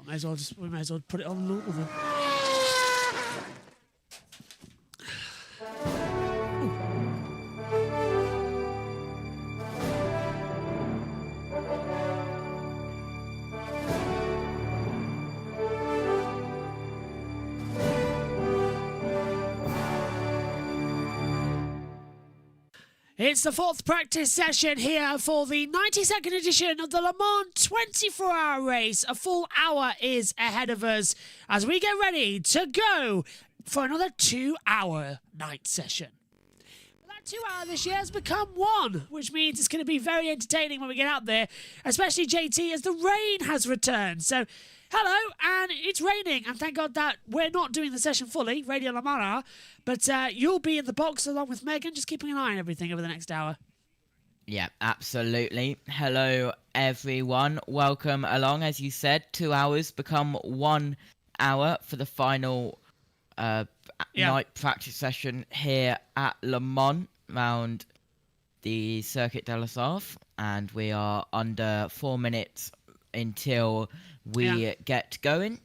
We may as well put it on loop with it. It's the fourth practice session here for the 92nd edition of the Le Mans 24-hour race. A full hour is ahead of us as we get ready to go for another 2-hour night session. That 2 hour this year has become one, which means it's going to be very entertaining when we get out there, especially JT, as the rain has returned. So, hello, and it's raining, and thank God that we're not doing the session fully, Radio Le Mans, but you'll be in the box along with Megan, just keeping an eye on everything over the next hour. Yeah, absolutely. Hello, everyone. Welcome along. As you said, 2 hours become 1 hour for the final night practice session here at Le Mans around the Circuit de la Sarthe, and we are under 4 minutes until we get going.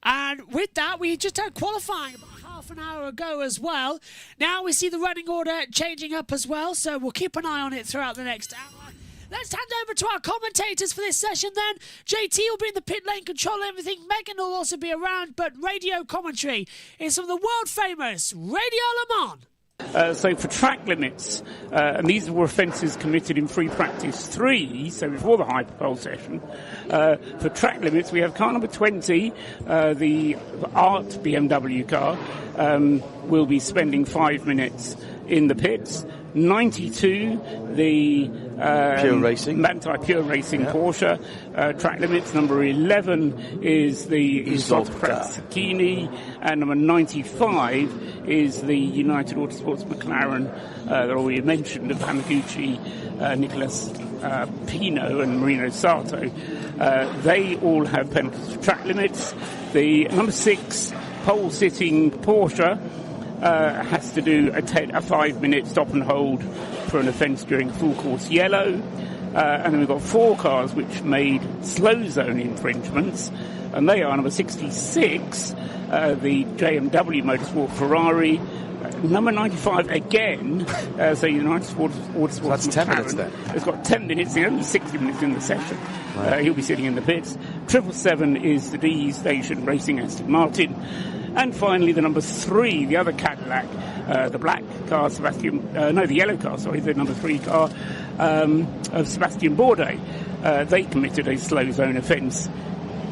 And with that, we just had qualifying about half an hour ago as well. Now we see the running order changing up as well, so we'll keep an eye on it throughout the next hour. Let's hand over to our commentators for this session then. JT will be in the pit lane, controlling everything. Megan will also be around, but radio commentary is from the world-famous Radio Le Mans. So for track limits, and these were offences committed in free practice 3, so before the hyperpole session, for track limits we have car number 20, the Art BMW car, will be spending 5 minutes in the pits. 92, the Pure Racing Porsche track limits. Number 11 is the Isotta Fraschini, and number 95 is the United Autosports McLaren that already mentioned of Hamaguchi, Nicholas Pino and Marino Sato. They all have penalties for track limits. The number 6 pole-sitting Porsche has to do a 5-minute stop and hold for an offence during full course yellow. And then we've got 4 cars which made slow zone infringements, and they are number 66, the JBMotorsports Motorsport Ferrari, number 95 again, so United Autosports. So that's 10 minutes then. It's got 10 minutes, he's only 60 minutes in the session. Right. He'll be sitting in the pits. 777 is the D Station Racing Aston Martin. And finally, the number 3, the other Cadillac, the black car, the yellow car, the number 3 car of Sebastian Bourdais. They committed a slow zone offence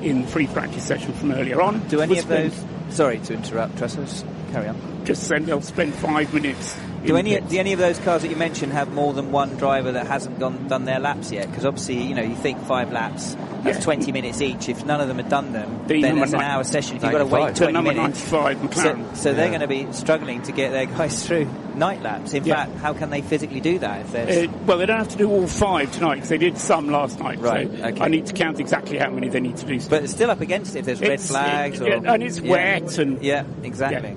in the free practice session from earlier on. Do any of those... Sorry to interrupt, Tressels. Carry on. Just saying they'll spend 5 minutes. Do any of those cars that you mentioned have more than one driver that hasn't done their laps yet? Because obviously, you think 5 laps, that's 20 minutes each. If none of them have done them, then it's an hour session. If you've got to wait 20 minutes... 95 McLaren. So they're going to be struggling to get their guys through night laps. In fact, how can they physically do that? If there's... well, they don't have to do all 5 tonight, because they did some last night. Right, so okay. I need to count exactly how many they need to do. But it's still up against it if there's red flags. And it's wet. And yeah, exactly. Yeah.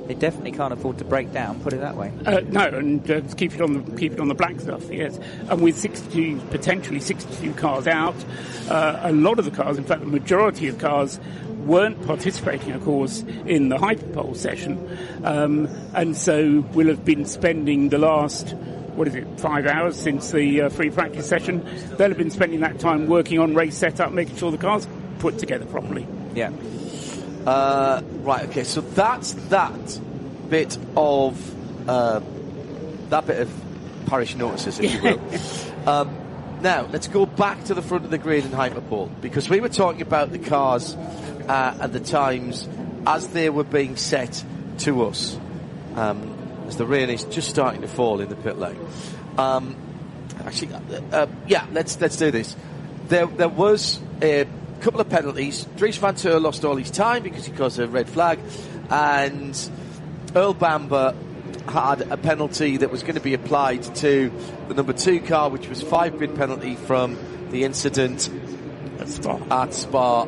They definitely can't afford to break down. Put it that way. No, and keep it on the black stuff. Yes, and with potentially 62 cars out, a lot of the cars, in fact, the majority of cars, weren't participating, of course, in the hyperpole session, and so will have been spending the last 5 hours since the free practice session. They'll have been spending that time working on race setup, making sure the cars put together properly. Yeah. Right, okay, so that's that bit of parish notices, if you will. Now, let's go back to the front of the grid in hyperpole, because we were talking about the cars and the times as they were being set to us, as the rain is just starting to fall in the pit lane. Let's do this. There was a couple of penalties. Dries van Teur lost all his time because he caused a red flag, and Earl Bamber had a penalty that was going to be applied to the number 2 car, which was 5-grid penalty from the incident at Spa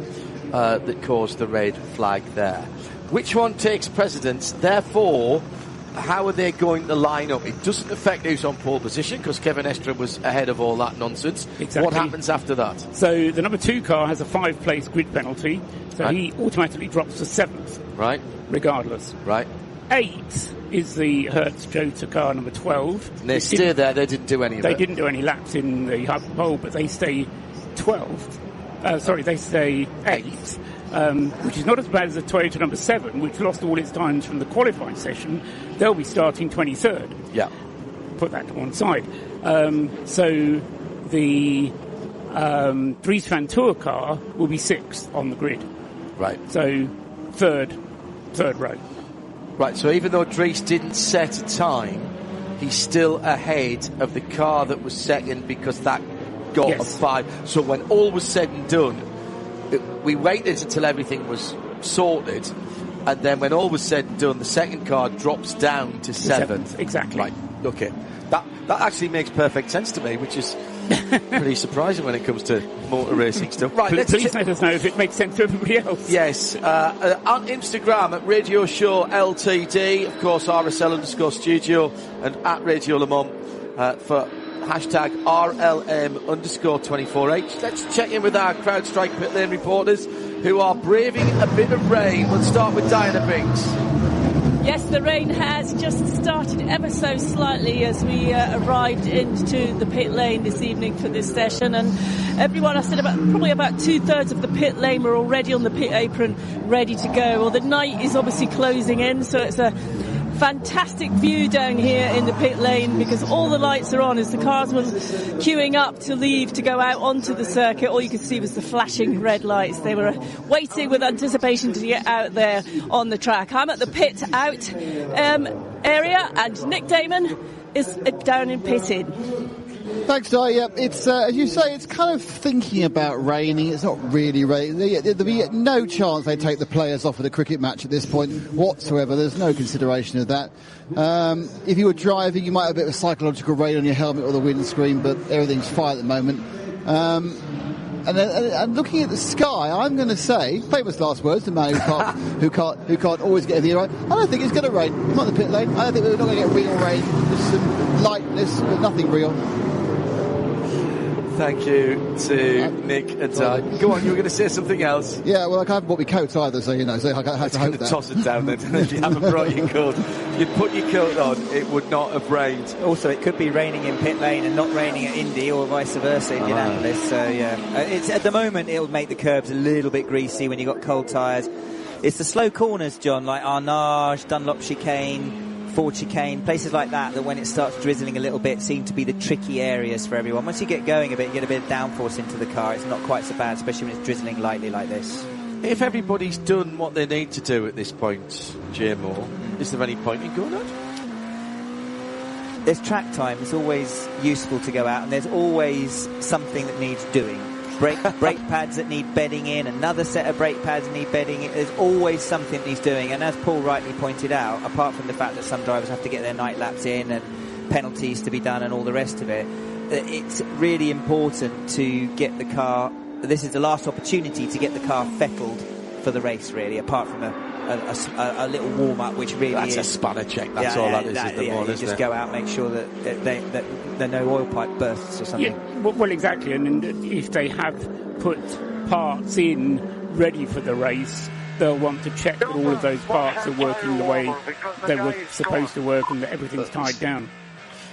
that caused the red flag there. Which one takes precedence? Therefore, how are they going to line up? It doesn't affect who's on pole position because Kevin Estre was ahead of all that nonsense. Exactly. What happens after that? So the number 2 car has a 5-place grid penalty, so he automatically drops to 7th. Right. Regardless. Right. 8 is the Hertz Jota car, number 12. And they're still there. They didn't do any of it. They didn't do any laps in the hub pole, but they stay 12th. They stay 8th. Which is not as bad as the Toyota number 7, which lost all its times from the qualifying session. They'll be starting 23rd. Yeah. Put that to one side. So the Dries Van Tour car will be 6th on the grid. Right. So third row. Right, so even though Dries didn't set a time, he's still ahead of the car that was second because that got a 5. So when all was said and done, we waited until everything was sorted, and then when all was said and done, the second car drops down to 7th. Exactly. Right, okay. That actually makes perfect sense to me, which is pretty surprising when it comes to motor racing stuff. Right, please let us know if it makes sense to everybody else. Yes, on Instagram at Radio Show LTD, of course RSL_studio, and at Radio Le Mans for hashtag RLM_24H. Let's check in with our CrowdStrike pit lane reporters who are braving a bit of rain. We'll start with Diana Binks. Yes, the rain has just started ever so slightly as we arrived into the pit lane this evening for this session, and everyone, I said probably about 2/3 of the pit lane were already on the pit apron ready to go. Well, the night is obviously closing in, so it's a fantastic view down here in the pit lane because all the lights are on as the cars were queuing up to leave to go out onto the circuit. All you could see was the flashing red lights. They were waiting with anticipation to get out there on the track. I'm at the pit out area, and Nick Damon is down in pit in. Thanks, Di. Yeah, it's as you say, it's kind of thinking about raining. It's not really raining. There'll be no chance they take the players off at a cricket match at this point whatsoever. There's no consideration of that. If you were driving, you might have a bit of psychological rain on your helmet or the windscreen, but everything's fine at the moment. And looking at the sky, I'm going to say, famous last words, the man who can't always get anything right. I don't think it's going to rain. I'm not in the pit lane. I don't think we're not going to get real rain. There's some lightness, but nothing real. Thank you to Nick and Di. Go on, you were going to say something else. Yeah, well, I haven't bought my coats either, so I have to hope that. Toss it down then. If you haven't brought your coat, you'd put your coat on, it would not have rained. Also, it could be raining in pit lane and not raining at Indy, or vice versa, Indianapolis. So yeah, it's at the moment it'll make the curbs a little bit greasy when you've got cold tyres. It's the slow corners, John, like Arnage, Dunlop chicane, Ford chicane, places like that when it starts drizzling a little bit seem to be the tricky areas for everyone. Once you get going a bit, you get a bit of downforce into the car, it's not quite so bad, especially when it's drizzling lightly like this. If everybody's done what they need to do at this point, JMO, is there any point in going out? There's track time, it's always useful to go out, and there's always something that needs doing. Brake pads that need bedding in, another set of brake pads that need bedding in. There's always something that needs doing, and as Paul rightly pointed out, apart from the fact that some drivers have to get their night laps in and penalties to be done and all the rest of it, it's really important to get the car, this is the last opportunity to get the car fettled for the race, really, apart from a little warm-up, which really that's is a spanner check, that's all that is the one, isn't just it? go out, make sure that there are no oil pipe bursts or something. Yeah, well, exactly, and if they have put parts in ready for the race, they'll want to check that all of those parts are working the way they were supposed to work and that everything's tied down.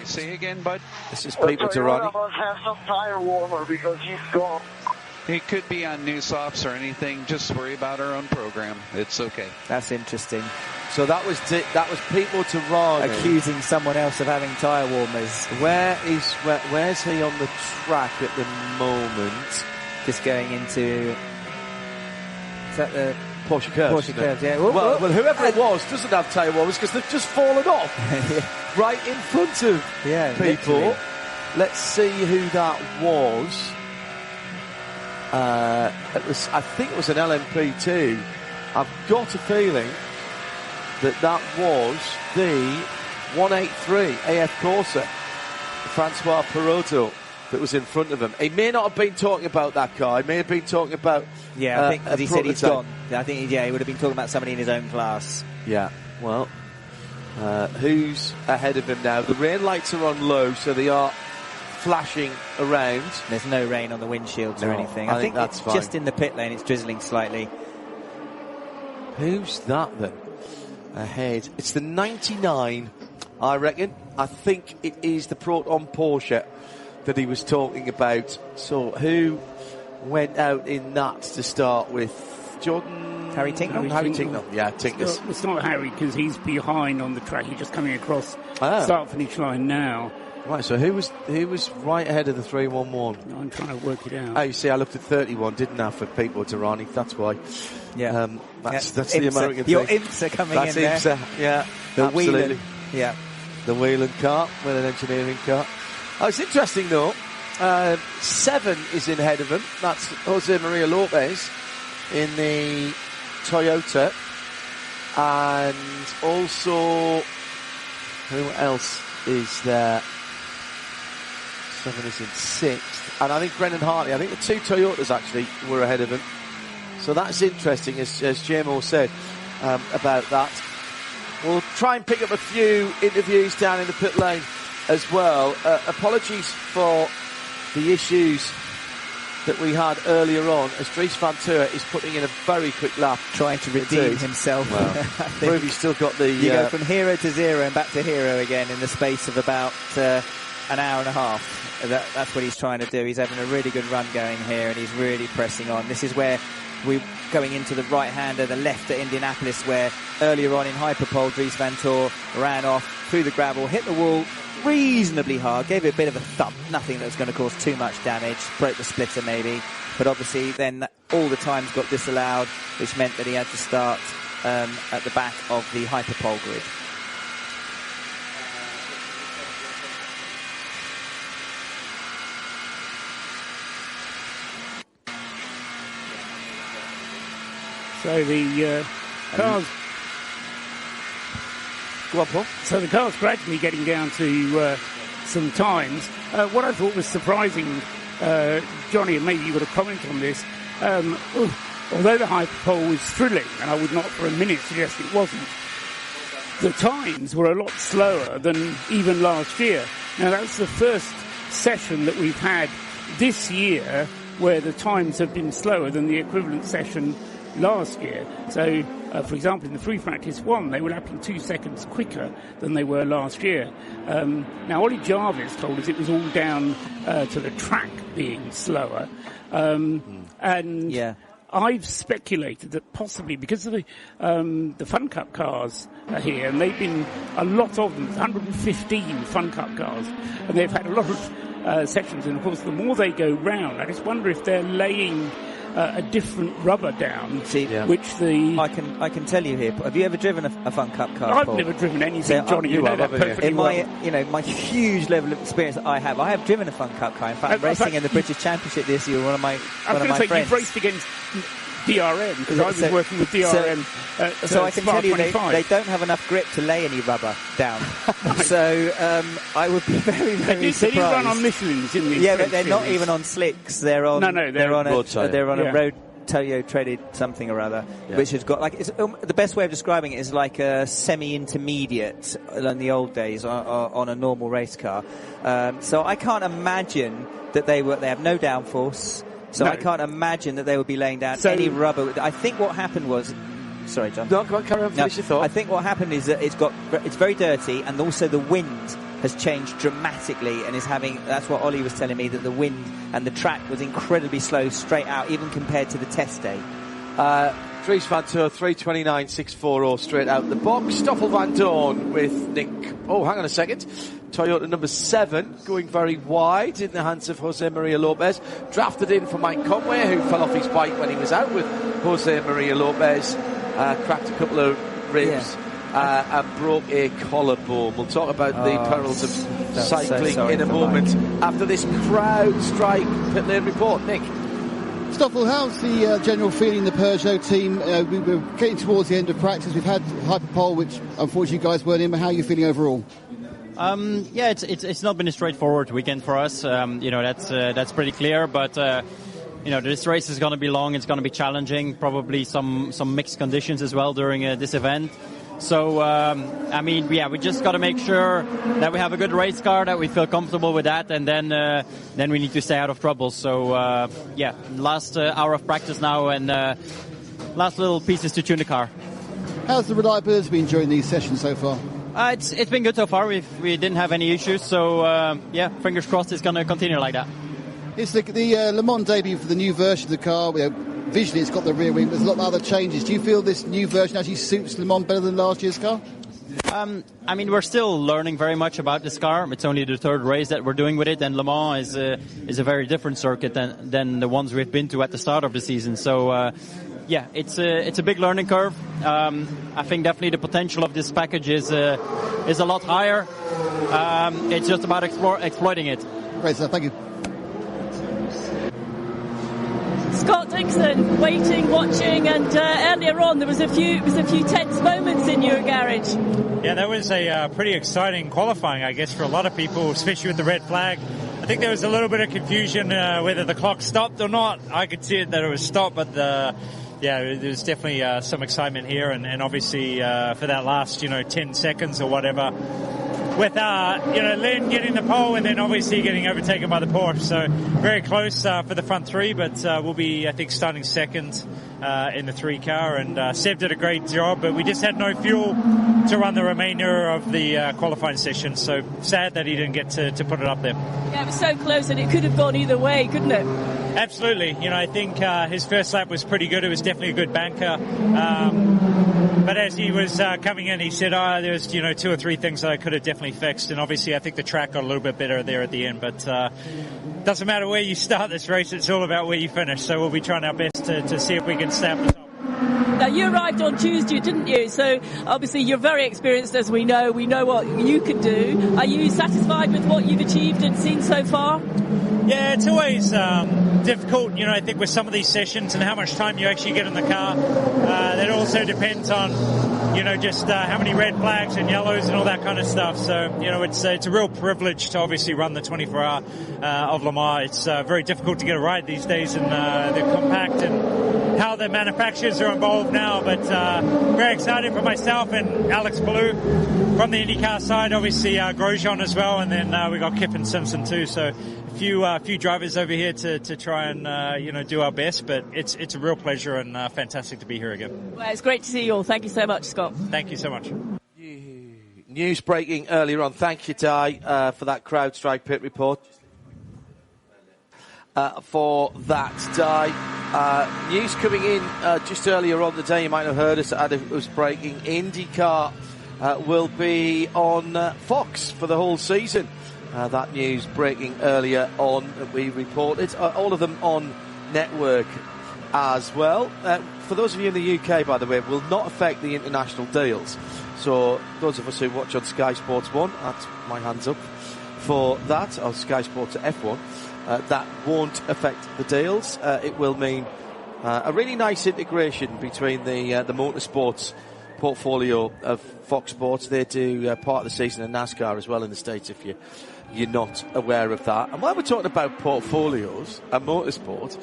Say again, bud? This is Peter Tirani. Have some tire warmer because he's gone. It could be on new softs or anything. Just worry about our own program. It's okay. That's interesting. So that was People Tirani accusing someone else of having tyre warmers. Where's he on the track at the moment? Just going into, is that the Porsche curves? Porsche curves, yeah. Well, whoever it was doesn't have tyre warmers because they've just fallen off right in front of people. Literally. Let's see who that was. I think it was an LMP2. I've got a feeling that was the 183 AF Corsa, Francois Perotto, that was in front of him. He may not have been talking about that car. He may have been talking about I think as he said he's gone. I think he would have been talking about somebody in his own class. Yeah, well, Who's ahead of him now? The rain lights are on low, so they are flashing around. There's no rain on the windshields or anything. I think that's fine. Just in the pit lane, it's drizzling slightly. Who's that then? Ahead. It's the 99, I reckon. I think it is the Proton Porsche that he was talking about. So who went out in that to start with? Jordan? Harry Tincknell? Harry Tincknell. Yeah, Tincknell. It's not Harry because he's behind on the track. He's just coming across start-finish line now. Right, so who was right ahead of the 311? I'm trying to work it out. Oh, you see, I looked at 31, didn't I, for Pete Tarani. That's why. Yeah. That's the American Your thing. IMSA coming That's in IMSA, there. yeah. The absolutely. Whelan. Yeah. The Whelan car with an engineering car. Oh, it's interesting, though. 7 is in ahead of him. That's Jose Maria Lopez in the Toyota. And also, who else is there? 7 is in 6th. And I think Brendan Hartley, I think the 2 Toyotas actually were ahead of him. So that's interesting, as JMO said about that. We'll try and pick up a few interviews down in the pit lane as well. Apologies for the issues that we had earlier on, as Dries van Toor is putting in a very quick lap. Trying to redeem himself. Well, prove he's still got the... You go from hero to zero and back to hero again in the space of about an hour and a half. That's what he's trying to do. He's having a really good run going here, and he's really pressing on. This is where we're going into the right-hander, the left at Indianapolis, where earlier on in Hyperpole, Dries van Toor ran off through the gravel, hit the wall reasonably hard, gave it a bit of a thump, nothing that was going to cause too much damage, broke the splitter maybe, but obviously then all the times got disallowed, which meant that he had to start at the back of the Hyperpole grid. So the cars... Go on, Paul. So the car's gradually getting down to some times. What I thought was surprising, Johnny, and maybe you got a comment on this, although the Hyperpole was thrilling, and I would not for a minute suggest it wasn't, the times were a lot slower than even last year. Now, that's the first session that we've had this year where the times have been slower than the equivalent session last year. So, for example, in the free practice 1, they were lapping 2 seconds quicker than they were last year. Now, Ollie Jarvis told us it was all down to the track being slower. And I've speculated that possibly because of the Fun Cup cars are here, and they've been a lot of them, 115 Fun Cup cars, and they've had a lot of sections, and of course the more they go round, I just wonder if they're laying a different rubber down, which the... I can tell you here, have you ever driven a Fun Cup car? I've never driven anything, Johnny, you know that perfectly in my huge level of experience that I have driven a Fun Cup car. In fact, racing in the British Championship this year, one of my friends. You've raced against DRM, because I was working with DRM so I can tell you they don't have enough grip to lay any rubber down. So I would be very, very surprised. They do run on Michelin's in these but they're not even on slicks. They're on they're on a road Toyo treaded something or other, which has got the best way of describing it is like a semi-intermediate in the old days on a normal race car. So I can't imagine that they have no downforce. So I can't imagine that they would be laying down any rubber. I think what happened was... Sorry, John. No, go on, carry on, finish your thought. I think what happened is that it's very dirty, and also the wind has changed dramatically and is having... That's what Ollie was telling me, that the wind and the track was incredibly slow straight out, even compared to the test day. Dries van Toor, 3:29.640 straight out the box. Stoffel van Dorn with Nick... Oh, hang on a second. Toyota number 7 going very wide in the hands of Jose Maria Lopez. Drafted in for Mike Conway, who fell off his bike when he was out with Jose Maria Lopez. Cracked a couple of ribs and broke a collarbone. We'll talk about the perils of cycling in a moment after this crowd strike pit lane report. Nick. Stoffel, how's the general feeling in the Peugeot team? We're getting towards the end of practice. We've had Hyperpole, which unfortunately you guys weren't in, but how are you feeling overall? It's not been a straightforward weekend for us. That's pretty clear. But this race is going to be long. It's going to be challenging. Probably some mixed conditions as well during this event. So, I mean, yeah, we just got to make sure that we have a good race car, that we feel comfortable with that, and then we need to stay out of trouble. So, yeah, last hour of practice now, and last little pieces to tune the car. How's the reliability been during these sessions so far? It's been good so far. We didn't have any issues, so yeah, fingers crossed it's going to continue like that. It's the Le Mans debut for the new version of the car. Visually, it's got the rear wing, but there's a lot of other changes. Do you feel this new version actually suits Le Mans better than last year's car? I mean, we're still learning very much about this car. It's only the third race that we're doing with it, and Le Mans is a very different circuit than the ones we've been to at the start of the season. So, yeah, it's a big learning curve. I think definitely the potential of this package is a lot higher. It's just about exploiting it. Great, sir. Thank you. Scott Dixon, waiting, watching, and earlier on there was a few tense moments in your garage. Yeah, that was a pretty exciting qualifying, I guess, for a lot of people, especially with the red flag. I think there was a little bit of confusion whether the clock stopped or not. I could see it that it was stopped, but there's definitely some excitement here, and obviously for that last 10 seconds or whatever, with Len getting the pole and then obviously getting overtaken by the Porsche. So very close for the front three, but we'll be, I think, starting second in the 3 car. And Seb did a great job, but we just had no fuel to run the remainder of the qualifying session. So sad that he didn't get to put it up there. Yeah, it was so close and it could have gone either way, couldn't it? Absolutely. I think his first lap was pretty good. It was definitely a good banker. But as he was coming in, he said, there's 2 or 3 things that I could have definitely fixed. And obviously, I think the track got a little bit better there at the end. But doesn't matter where you start this race. It's all about where you finish. So we'll be trying our best to see if we can stay up the top. Now, you arrived on Tuesday, didn't you? So obviously you're very experienced, as we know. We know what you can do. Are you satisfied with what you've achieved and seen so far? Yeah, it's always difficult, I think, with some of these sessions and how much time you actually get in the car. That also depends on, just how many red flags and yellows and all that kind of stuff. So, it's a real privilege to obviously run the 24-hour of Le Mans. It's very difficult to get a ride these days, and the compact and how the manufacturers are involved now. But very excited for myself and Alex Ballou from the IndyCar side. Obviously, Grosjean as well, and then we got Kip and Simpson too. So a few drivers over here to try and do our best, but it's a real pleasure and fantastic to be here again. Well, it's great to see you all. Thank you so much, Scott. Thank you so much. News breaking earlier on. Thank you, Di, for that CrowdStrike pit report. For that, Di. News coming in just earlier on the day. You might have heard us. It was breaking. IndyCar will be on Fox for the whole season. That news breaking earlier on that we reported. All of them on network as well. For those of you in the UK, by the way, it will not affect the international deals. So those of us who watch on Sky Sports 1, that's my hands up for that, or Sky Sports F1, that won't affect the deals. It will mean a really nice integration between the motorsports portfolio of Fox Sports. They do part of the season of NASCAR as well in the States, if you're not aware of that. And while we're talking about portfolios and motorsport,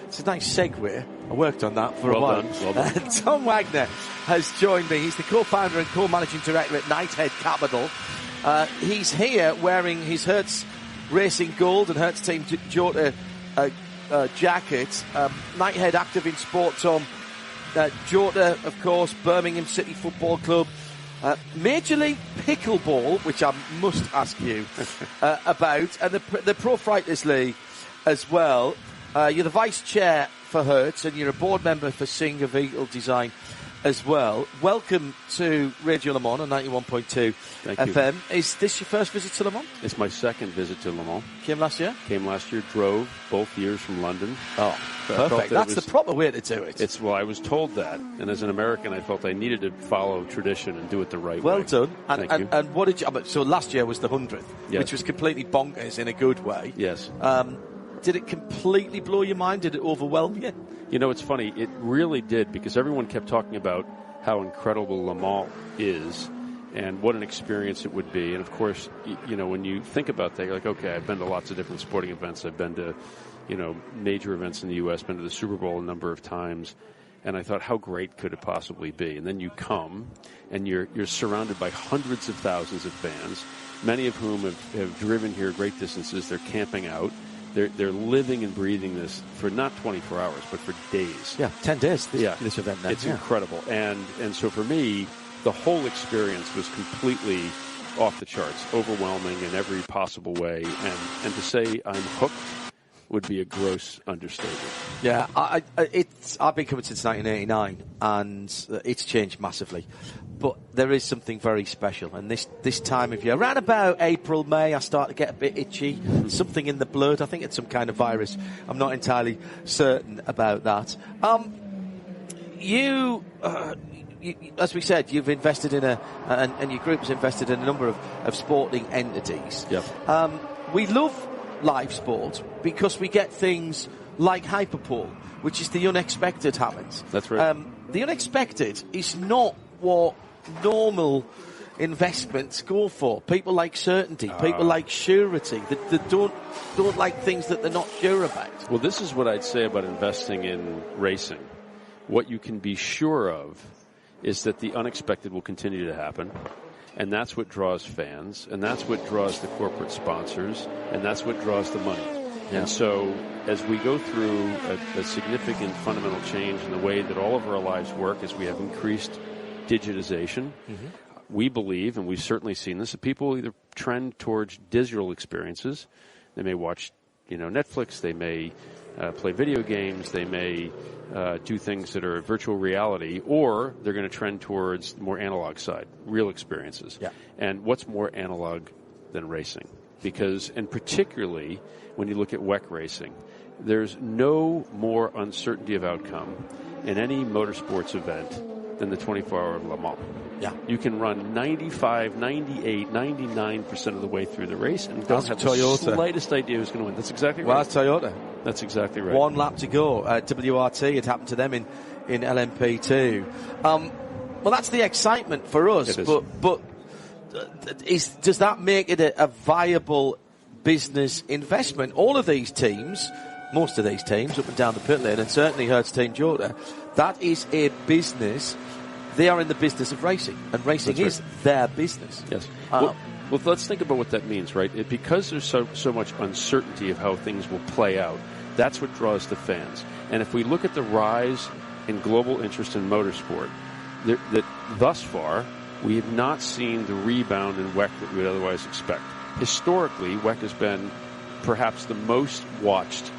it's a nice segue. I worked on that for a while. Well done. Tom Wagner has joined me. He's the co-founder and co-managing director at Knighthead Capital. He's here wearing his Hertz Racing Gold and Hertz Team Jota jacket. Knighthead active in sport, Tom. Jota, of course, Birmingham City Football Club. Major League Pickleball, which I must ask you about, and the Pro Fighters League as well. You're the vice chair for Hertz, and you're a board member for Singer Vehicle Design as well. Welcome to Radio Le Mans on 91.2 FM. Is this your first visit to Le Mans? It's my second visit to Le Mans. Came last year? Came last year, drove both years from London. Oh, perfect. That's the proper way to do it. Well, I was told that, and as an American, I felt I needed to follow tradition and do it the right way. Well done. Thank you. And what did you... So last year was the 100th, yes, which was completely bonkers in a good way. Yes. Did it completely blow your mind? Did it overwhelm you? It's funny. It really did, because everyone kept talking about how incredible Le Mans is and what an experience it would be. And, of course, when you think about that, you're like, okay, I've been to lots of different sporting events. I've been to, major events in the U.S., been to the Super Bowl a number of times. And I thought, how great could it possibly be? And then you come, and you're surrounded by hundreds of thousands of fans, many of whom have driven here great distances. They're camping out. They're living and breathing this for not 24 hours, but for days. Yeah, 10 days. This event. Then. It's incredible. And so for me, the whole experience was completely off the charts, overwhelming in every possible way. And to say I'm hooked would be a gross understatement. Yeah, I've been coming since 1989, and it's changed massively. But there is something very special, and this time of year, around about April, May, I start to get a bit itchy. Something in the blood. I think it's some kind of virus. I'm not entirely certain about that. You, as we said, you've invested in and your group's invested in a number of sporting entities. Yep. We love live sport because we get things like Hyperpole, which is the unexpected happens. That's right. The unexpected is not what normal investments go for. People like certainty. People like surety. They don't like things that they're not sure about. Well, this is what I'd say about investing in racing. What you can be sure of is that the unexpected will continue to happen. And that's what draws fans, and that's what draws the corporate sponsors, and that's what draws the money. Yeah. And so as we go through a significant fundamental change in the way that all of our lives work, as we have increased digitization, we believe, and we've certainly seen this, that people either trend towards digital experiences. They may watch, Netflix, they may play video games, they may do things that are virtual reality, or they're going to trend towards the more analog side, real experiences. Yeah. And what's more analog than racing? Because, and particularly when you look at WEC racing, there's no more uncertainty of outcome in any motorsports event than the 24-hour of Le Mans. Yeah. You can run 95, 98, 99% of the way through the race and don't have Toyota. The slightest idea who's going to win. That's exactly right. Well, that's Toyota. That's exactly right. One lap to go. WRT, it happened to them in LMP2. Well, that's the excitement for us. But does that make it a viable business investment? All of these teams, most of these teams up and down the pit lane, and certainly Hertz Team Jota, that is a business. They are in the business of racing, and racing is their business. Yes. Well, let's think about what that means, right? Because there's so much uncertainty of how things will play out, that's what draws the fans. And if we look at the rise in global interest in motorsport, that thus far, we have not seen the rebound in WEC that we would otherwise expect. Historically, WEC has been perhaps the most watched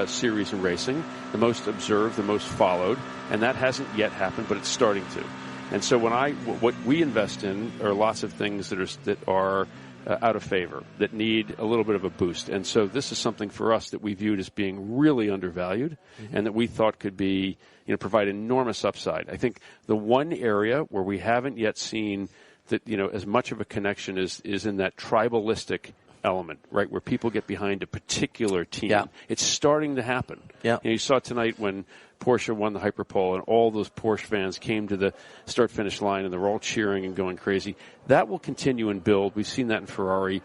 series in racing, the most observed, the most followed, and that hasn't yet happened, but it's starting to. And so what we invest in are lots of things that are out of favor, that need a little bit of a boost. And so this is something for us that we viewed as being really undervalued, and that we thought could be, provide enormous upside. I think the one area where we haven't yet seen that, as much of a connection is in that tribalistic element, right, where people get behind a particular team. Yeah. It's starting to happen. Yeah. You saw tonight when Porsche won the Hyperpole and all those Porsche fans came to the start-finish line and they're all cheering and going crazy. That will continue and build. We've seen that in Ferrari.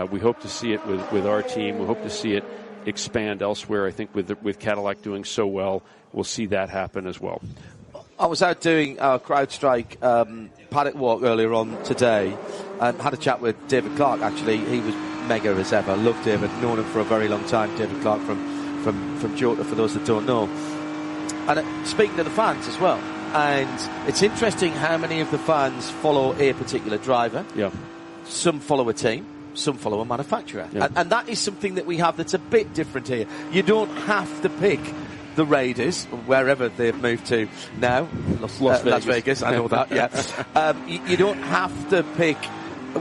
We hope to see it with our team. We hope to see it expand elsewhere. I think with Cadillac doing so well, we'll see that happen as well. I was out doing our CrowdStrike paddock walk earlier on today and had a chat with David Clark. Actually, he was mega as ever. Love David, known him for a very long time. David Clark from Jota, for those that don't know. And speaking to the fans as well. And it's interesting how many of the fans follow a particular driver. Yeah. Some follow a team. Some follow a manufacturer. Yeah. And that is something that we have that's a bit different here. You don't have to pick the Raiders, wherever they've moved to now. Las Vegas, I know that, yeah. You don't have to pick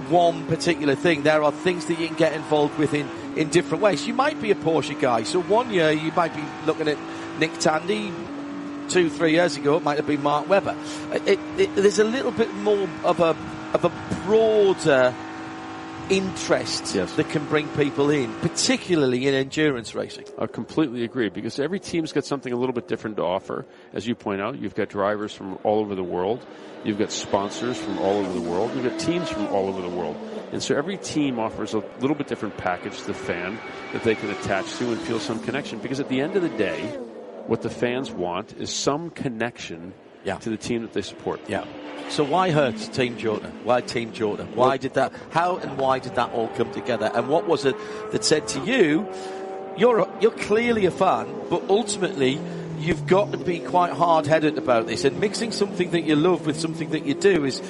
one particular thing. There are things that you can get involved with in different ways. You might be a Porsche guy, so one year you might be looking at Nick Tandy. 2-3 years ago it might have been Mark Webber. There's a little bit more of a broader interest that can bring people in, particularly in endurance racing. I completely agree, because every team's got something a little bit different to offer. As you point out, you've got drivers from all over the world. You've got sponsors from all over the world. You've got teams from all over the world. And so every team offers a little bit different package to the fan that they can attach to and feel some connection. Because at the end of the day, what the fans want is some connection to the team that they support. Yeah. So why Hertz, Team Jota? Why Team Jota? Why did that? How and why did that all come together? And what was it that said to you, you're clearly a fan, but ultimately you've got to be quite hard-headed about this, and mixing something that you love with something that you do is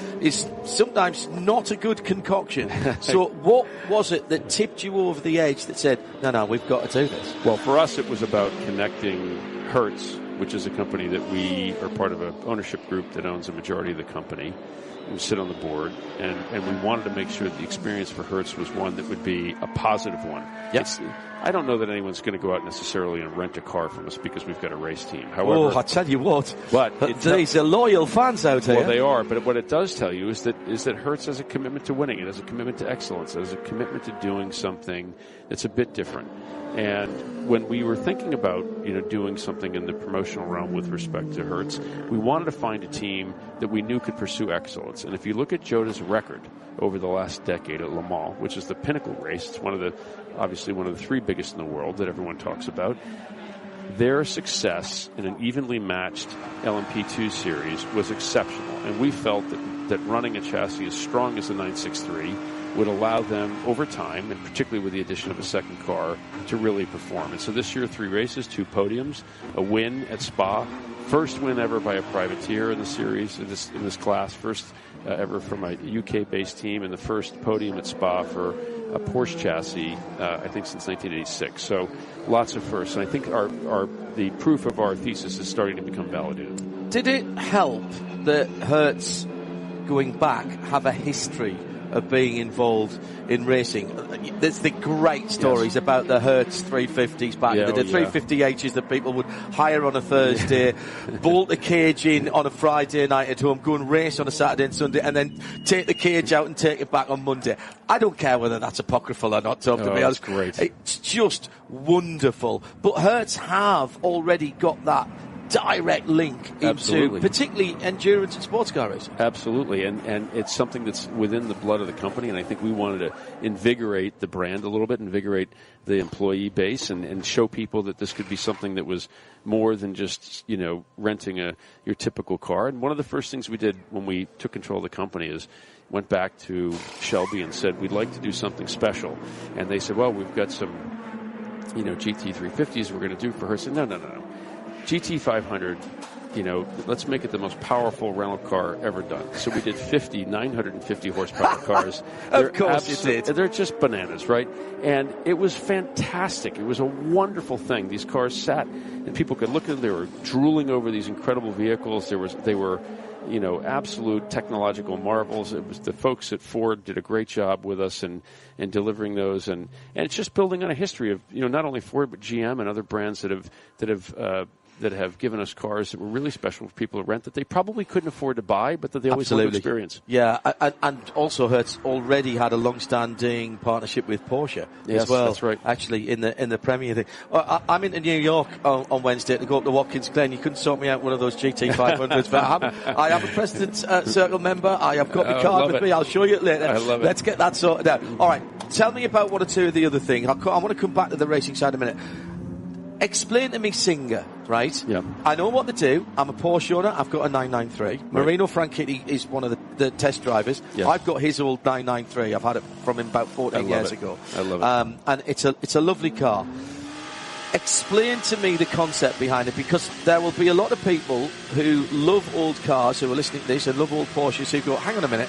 sometimes not a good concoction. So what was it that tipped you over the edge that said, no, we've got to do this? Well, for us, it was about connecting Hertz, which is a company that we are part of an ownership group that owns a majority of the company. We sit on the board, and we wanted to make sure that the experience for Hertz was one that would be a positive one. Yes. I don't know that anyone's going to go out necessarily and rent a car from us because we've got a race team. However, I tell you what, but these are loyal fans out here. Well, they are, but what it does tell you is that Hertz has a commitment to winning. It has a commitment to excellence. It has a commitment to doing something that's a bit different. And when we were thinking about, doing something in the promotional realm with respect to Hertz, we wanted to find a team that we knew could pursue excellence. And if you look at Jota's record over the last decade at Le Mans, which is the pinnacle race, it's obviously one of the three biggest in the world that everyone talks about, their success in an evenly matched LMP2 series was exceptional. And we felt that running a chassis as strong as the 963 would allow them over time, and particularly with the addition of a second car, to really perform. And so this year, 3 races, 2 podiums, a win at Spa, first win ever by a privateer in the series, in this class, first ever from a UK-based team, and the first podium at Spa for a Porsche chassis, I think since 1986. So lots of firsts. And I think the proof of our thesis is starting to become validated. Did it help that Hertz, going back, have a history of being involved in racing? There's the great stories about the Hertz 350s back in the day, 350Hs that people would hire on a Thursday, bolt the cage in on a Friday night at home, go and race on a Saturday and Sunday, and then take the cage out and take it back on Monday. I don't care whether that's apocryphal or not, Tom, to be honest. That's great. It's just wonderful. But Hertz have already got that direct link into particularly endurance and sports car racing. Absolutely, and it's something that's within the blood of the company, and I think we wanted to invigorate the brand a little bit, invigorate the employee base, and show people that this could be something that was more than just, renting your typical car. And one of the first things we did when we took control of the company is went back to Shelby and said, we'd like to do something special. And they said, well, we've got some, GT350s we're going to do for her. I said, no. GT500, let's make it the most powerful rental car ever done. So we did 50 950 horsepower cars. Of course you did. They're just bananas, right? And it was fantastic. It was a wonderful thing. These cars sat, and people could look at them. They were drooling over these incredible vehicles. They were absolute technological marvels. It was the folks at Ford did a great job with us in delivering those, and it's just building on a history of not only Ford but GM and other brands that have given us cars that were really special for people to rent that they probably couldn't afford to buy, but that they always wanted to experience. Yeah, and also Hertz already had a long-standing partnership with Porsche as well. That's right. Actually, in the Premier thing. I'm in New York on Wednesday to go up to Watkins Glen. You couldn't sort me out one of those GT500s, but I am a President's Circle member. I have got my card with me. I'll show you it later. I love it. Let's get that sorted out. All right, tell me about one or two of the other things. I want to come back to the racing side in a minute. Explain to me Singer, right? Yeah. I know what they do. I'm a Porsche owner. I've got a 993. Right. Marino Franchitti is one of the test drivers. Yes. I've got his old 993. I've had it from him about 14 years ago. I love it. And it's a lovely car. Explain to me the concept behind it, because there will be a lot of people who love old cars, who are listening to this and love old Porsches, who go, hang on a minute,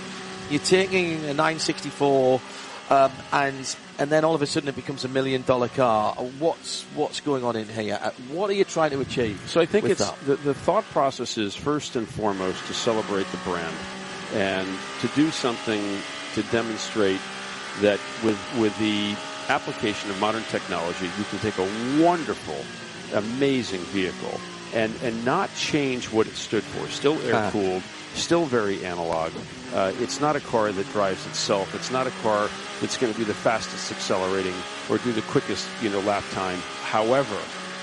you're taking a 964 and then all of a sudden it becomes $1 million car. What's going on in here? What are you trying to achieve? So I think it's the thought process is first and foremost to celebrate the brand and to do something to demonstrate that with the application of modern technology, you can take a wonderful, amazing vehicle and not change what it stood for. Still air-cooled, still very analog. It's not a car that drives itself. It's not a car that's going to be the fastest accelerating or do the quickest, lap time. However,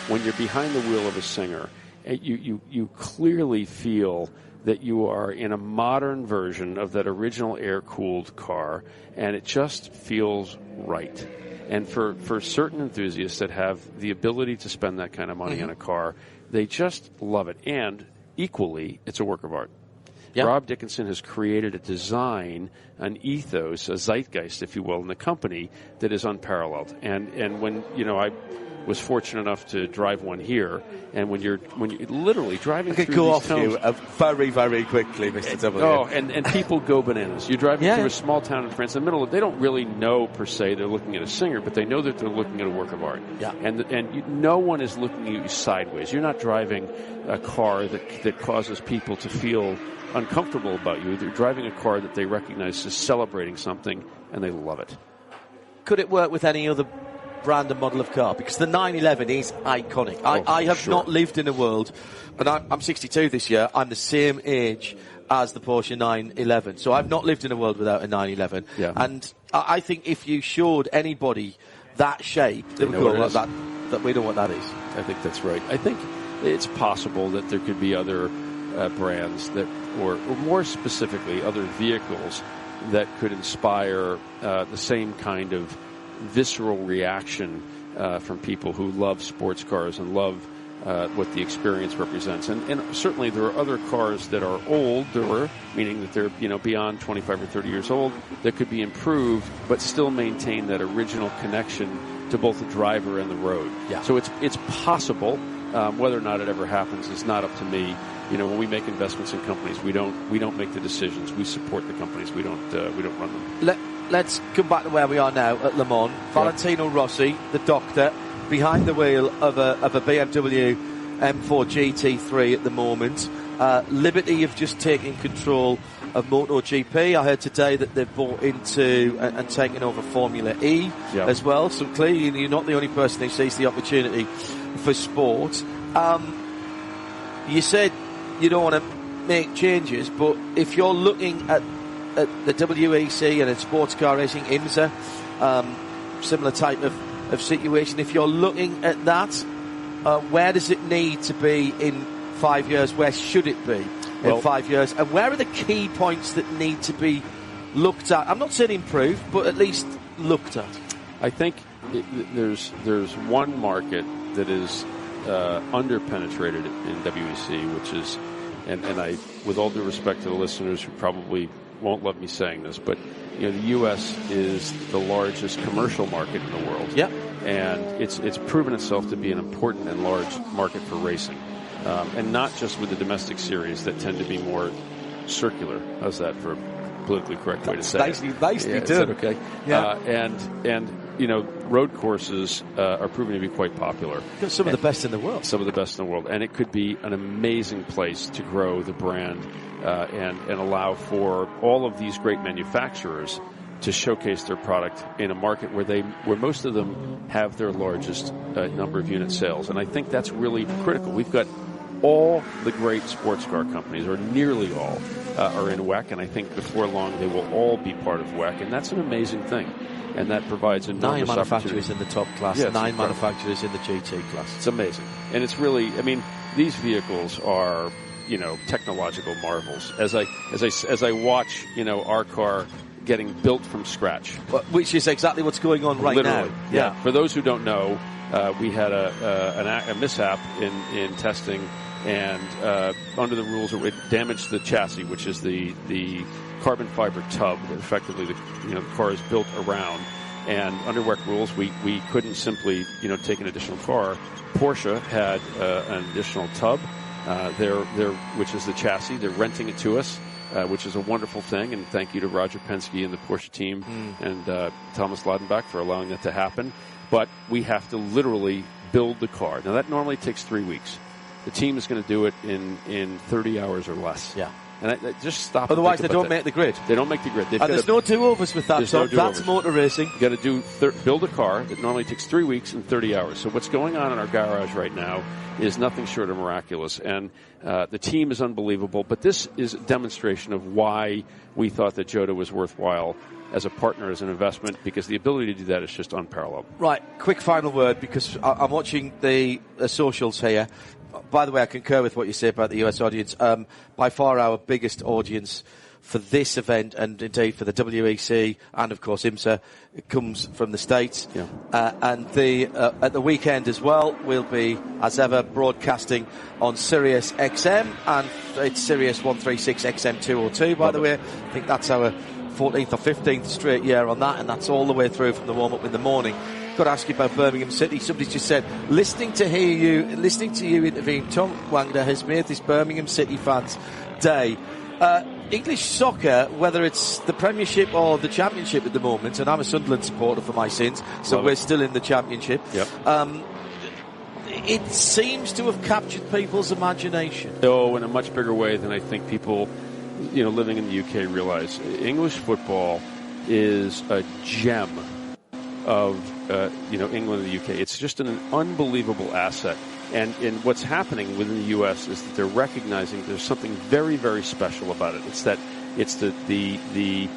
when you're behind the wheel of a Singer, you clearly feel that you are in a modern version of that original air-cooled car, and it just feels right. And for certain enthusiasts that have the ability to spend that kind of money on a car, they just love it. And equally, it's a work of art. Yep. Rob Dickinson has created a design, an ethos, a zeitgeist, if you will, in the company that is unparalleled. And when, I was fortunate enough to drive one here, and when you're literally driving through these tunnels, very, very quickly, Mr. W. Oh, and people go bananas. You're driving through a small town in France, in the middle of, they don't really know per se they're looking at a singer, but they know that they're looking at a work of art. Yeah. No one is looking at you sideways. You're not driving a car that causes people to feel uncomfortable about you. They're driving a car that they recognize as celebrating something, and they love it. Could it work with any other brand and model of car? Because the 911 is iconic. I have not lived in a world, and I'm 62 this year. I'm the same age as the Porsche 911, so I've not lived in a world without a 911. Yeah. And I think if you showed anybody that shape, they would go like that we know what that is. I think that's right. I think it's possible that there could be other brands that, or more specifically, other vehicles that could inspire the same kind of visceral reaction from people who love sports cars and love what the experience represents. And certainly there are other cars that are older, meaning that they're beyond 25 or 30 years old, that could be improved but still maintain that original connection to both the driver and the road. Yeah. So it's possible. Whether or not it ever happens is not up to me. When we make investments in companies, we don't make the decisions. We support the companies. We don't run them. Let's come back to where we are now at Le Mans. Valentino Rossi, the doctor, behind the wheel of a BMW M4 GT3 at the moment. Liberty have just taken control of MotoGP. I heard today that they've bought into and taken over Formula E as well. So clearly you're not the only person who sees the opportunity for sport. You said you don't want to make changes, but if you're looking at the WEC and at sports car racing, IMSA, similar type of situation, if you're looking at that, where does it need to be in 5 years? Where should it be in 5 years? And where are the key points that need to be looked at? I'm not saying improved, but at least looked at. I think there's one market that is underpenetrated in WEC, which is, and I, with all due respect to the listeners who probably won't love me saying this, but the U.S. is the largest commercial market in the world. Yep. And it's proven itself to be an important and large market for racing, and not just with the domestic series that tend to be more circular. How's that for a politically correct way to say it? Nicely done. Is that okay? Yeah. And road courses are proving to be quite popular. Some of the best in the world. Some of the best in the world. And it could be an amazing place to grow the brand and allow for all of these great manufacturers to showcase their product in a market where most of them have their largest number of unit sales. And I think that's really critical. We've got all the great sports car companies, or nearly all, are in WEC, and I think before long they will all be part of WEC, and that's an amazing thing. And that provides enormous 9 manufacturers in the top class, 9 manufacturers in the GT class. It's amazing. And it's really, these vehicles are, technological marvels. As I watch, our car getting built from scratch. Which is exactly what's going on right Literally. now. Yeah. For those who don't know, we had a mishap in testing, and under the rules, it damaged the chassis, which is the carbon fiber tub that effectively the car is built around. And under WEC rules, we couldn't simply take an additional car. Porsche had an additional tub, which is the chassis. They're renting it to us, which is a wonderful thing. And thank you to Roger Penske and the Porsche team and Thomas Ladenbach for allowing that to happen. But we have to literally build the car. Now that normally takes 3 weeks. The team is going to do it in 30 hours or less. Yeah. And just stop. Otherwise, they don't make the grid. They don't make the grid. And there's no do-overs with that. So that's motor racing. You got to build a car that normally takes 3 weeks and 30 hours. So what's going on in our garage right now is nothing short of miraculous. And the team is unbelievable. But this is a demonstration of why we thought that Jota was worthwhile as a partner, as an investment, because the ability to do that is just unparalleled. Right, quick final word, because I'm watching the socials here. by the way, I concur with what you say about the US audience. By far our biggest audience for this event, and indeed for the WEC and of course IMSA, it comes from the States. Yeah. And at the weekend as well, we'll be, as ever, broadcasting on Sirius XM, and it's Sirius 136 XM 202, by the way. I think that's our 14th or 15th straight year on that, and that's all the way through from the warm-up in the morning. Got to ask you about Birmingham City. Somebody's just said, listening to you intervene, Tom Wagner has made this Birmingham City fans' day. English soccer, whether it's the Premiership or the Championship at the moment, and I'm a Sunderland supporter for my sins, so we're still in the Championship. Yep. It seems to have captured people's imagination. Oh, in a much bigger way than I think people, living in the UK realize. English football is a gem of, England and the UK. It's just an unbelievable asset. And what's happening within the U.S. is that they're recognizing there's something very, very special about it. It's the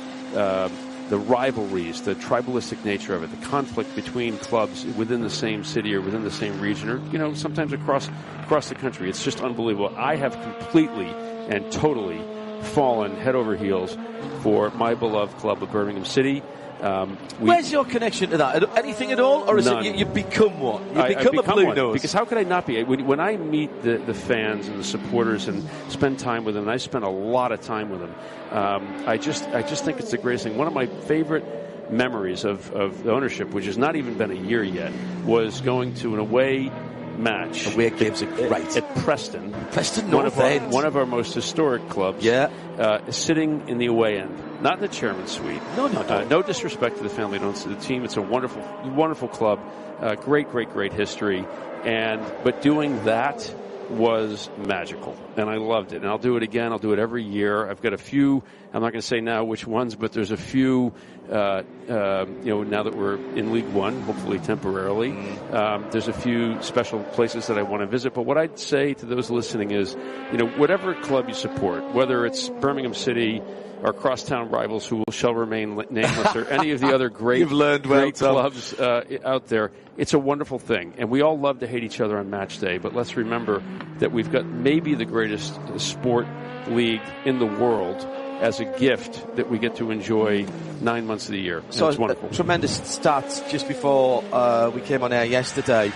rivalries, the tribalistic nature of it, the conflict between clubs within the same city or within the same region, or sometimes across the country. It's just unbelievable. I have completely and totally fallen head over heels for my beloved club of Birmingham City. Where's your connection to that? Anything at all? Or is it you become one? You become a blue nose? Because how could I not be? When I meet the fans and the supporters and spend time with them, and I spend a lot of time with them, I just think it's the greatest thing. One of my favorite memories of the ownership, which has not even been a year yet, was going to an away match. Away games are great. At Preston. Preston North End. One of our most historic clubs. Yeah. Sitting in the away end. Not in the chairman's suite. No. No disrespect to the family that owns the team. It's a wonderful, wonderful club. Great history. But doing that was magical, and I loved it. And I'll do it again. I'll do it every year. I've got a few. I'm not going to say now which ones, but there's a few. Now that we're in League One, hopefully temporarily, there's a few special places that I want to visit. But what I'd say to those listening is, whatever club you support, whether it's Birmingham City, our crosstown rivals who shall remain nameless, or any of the other great clubs out there, it's a wonderful thing. And we all love to hate each other on match day, but let's remember that we've got maybe the greatest sport league in the world as a gift that we get to enjoy 9 months of the year. So it's wonderful. Tremendous stats just before we came on air yesterday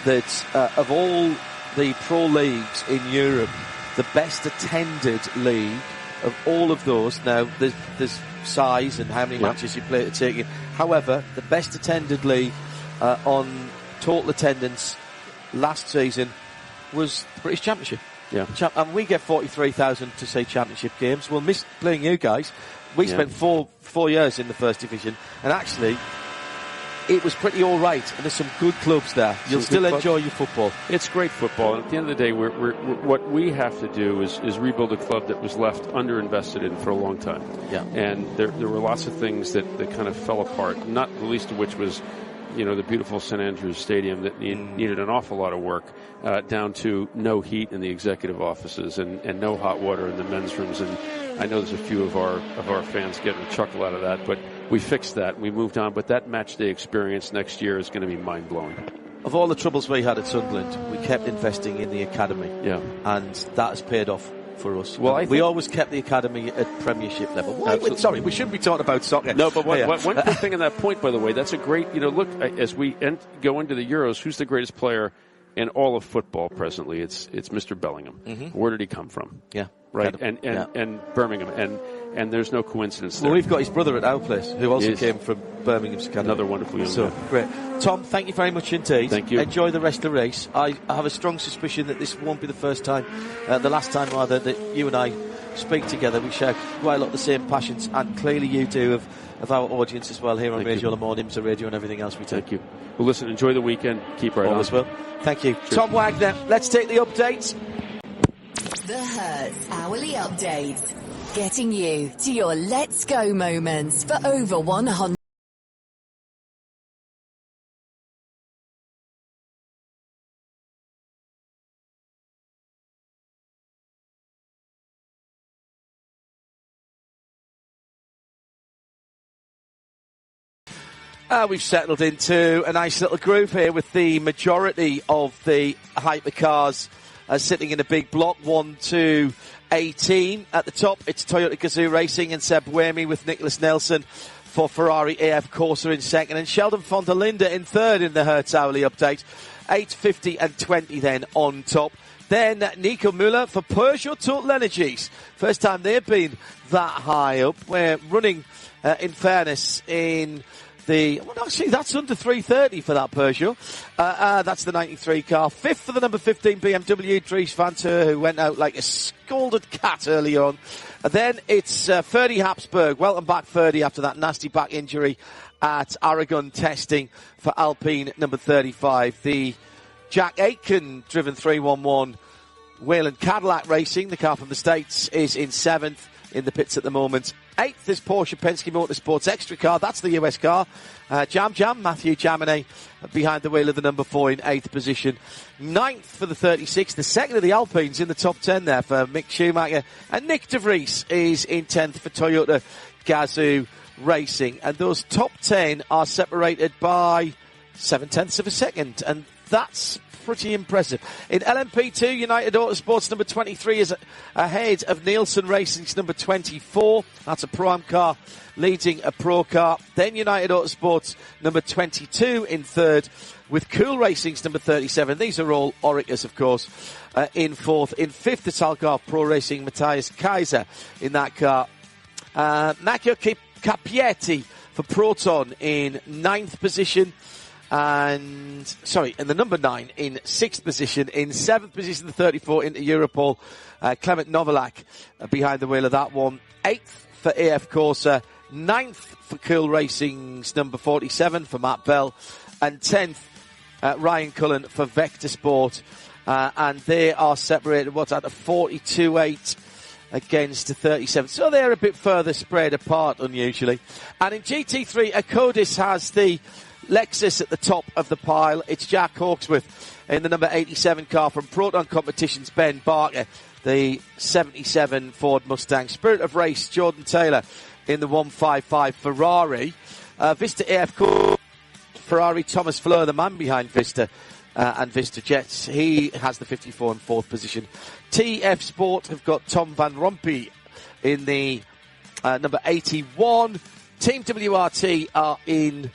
that of all the pro leagues in Europe, the best attended league of all of those, now there's size and how many matches you play to take in. However, the best attended league on total attendance last season was the British Championship. Yeah. And we get 43,000 to see Championship games. We'll miss playing you guys. We spent four years in the First Division, and actually it was pretty all right, and there's some good clubs there. You'll still enjoy your football. It's great football, and at the end of the day, what we have to do is rebuild a club that was left underinvested in for a long time. Yeah. And there were lots of things that kind of fell apart, not the least of which was the beautiful St. Andrews Stadium that needed an awful lot of work, down to no heat in the executive offices and no hot water in the men's rooms. And I know there's a few of our fans getting a chuckle out of that, but we fixed that. We moved on. But that match day experience next year is going to be mind-blowing. Of all the troubles we had at Sunderland, we kept investing in the academy. Yeah. And that has paid off for us. Well, we always kept the academy at Premiership level. Sorry, we shouldn't be talking about soccer. No, but one quick thing on that point, by the way, that's a great, look, as we go into the Euros, who's the greatest player in all of football presently? It's Mr. Bellingham. Mm-hmm. Where did he come from? Yeah. Right, and Birmingham, and there's no coincidence there. Well, we've got his brother at our place, who also came from Birmingham's academy. Another wonderful young man. Great. Tom, thank you very much indeed. Thank you. Enjoy the rest of the race. I have a strong suspicion that this won't be the first time, the last time rather, that you and I speak together. We share quite a lot of the same passions, and clearly you do of our audience as well here on Radio Le Mans, IMSA Radio, and everything else we do. Thank you. Well, listen, enjoy the weekend. Keep right on. as well. Thank you. Cheers. Tom Wagner, let's take the updates. The Hertz Hourly Update. Getting you to your Let's Go moments for over 100. We've settled into a nice little groove here with the majority of the hypercars sitting in a big block, 1, 2, 18. At the top, it's Toyota Gazoo Racing and Seb Buemi with Nicholas Nelson for Ferrari AF Corsa in second, and Sheldon von der Linde in third in the Hertz hourly update. 8:50 and 20 then on top. Then Nico Müller for Peugeot Total Energies. First time they've been that high up. We're running, in fairness, in the... Well, actually, that's under 3:30 for that Peugeot. That's the 93 car. Fifth for the number 15 BMW, Dries Van Teur, who went out like a scalded cat early on. And then it's Ferdy Habsburg. Welcome back, Ferdy, after that nasty back injury at Aragon testing for Alpine number 35. The Jack Aitken-driven 311 Wayland Cadillac Racing, the car from the States, is in 7th in the pits at the moment. 8th is Porsche Penske Motorsports Extra car. That's the US car. Jam, Matthew Jaminet behind the wheel of the number 4 in 8th position. 9th for the 36. The second of the Alpines in the top 10 there for Mick Schumacher. And Nick de Vries is in 10th for Toyota Gazoo Racing. And those top 10 are separated by 7/10 of a second. And that's pretty impressive. In LMP2, United Autosports number 23 is ahead of Nielsen Racing's number 24. That's a Pro-Am car leading a Pro car. Then United Autosports number 22 in third, with Cool Racing's number 37. These are all Oreca's, of course, in fourth. In fifth, it's Algarve Pro Racing, Matthias Kaiser in that car. Macchio Capietti for Proton in 9th position. In the number 9 in 6th position. In 7th position, the 34 into Europol, Clement Novalak behind the wheel of that one. 8th for AF Corsa, 9th for Cool Racing's number 47 for Matt Bell, and 10th Ryan Cullen for Vector Sport, and they are separated, what's that, a 42.8 against a 37. So they're a bit further spread apart, unusually. And in GT3, Acodis has the Lexus at the top of the pile. It's Jack Hawksworth in the number 87 car from Proton Competitions, Ben Barker, the 77 Ford Mustang. Spirit of Race, Jordan Taylor in the 155 Ferrari. Vista AF Ferrari, Thomas Fleur, the man behind Vista and Vista Jets. He has the 54 and 4th position. TF Sport have got Tom Van Rompuy in the number 81. Team WRT are in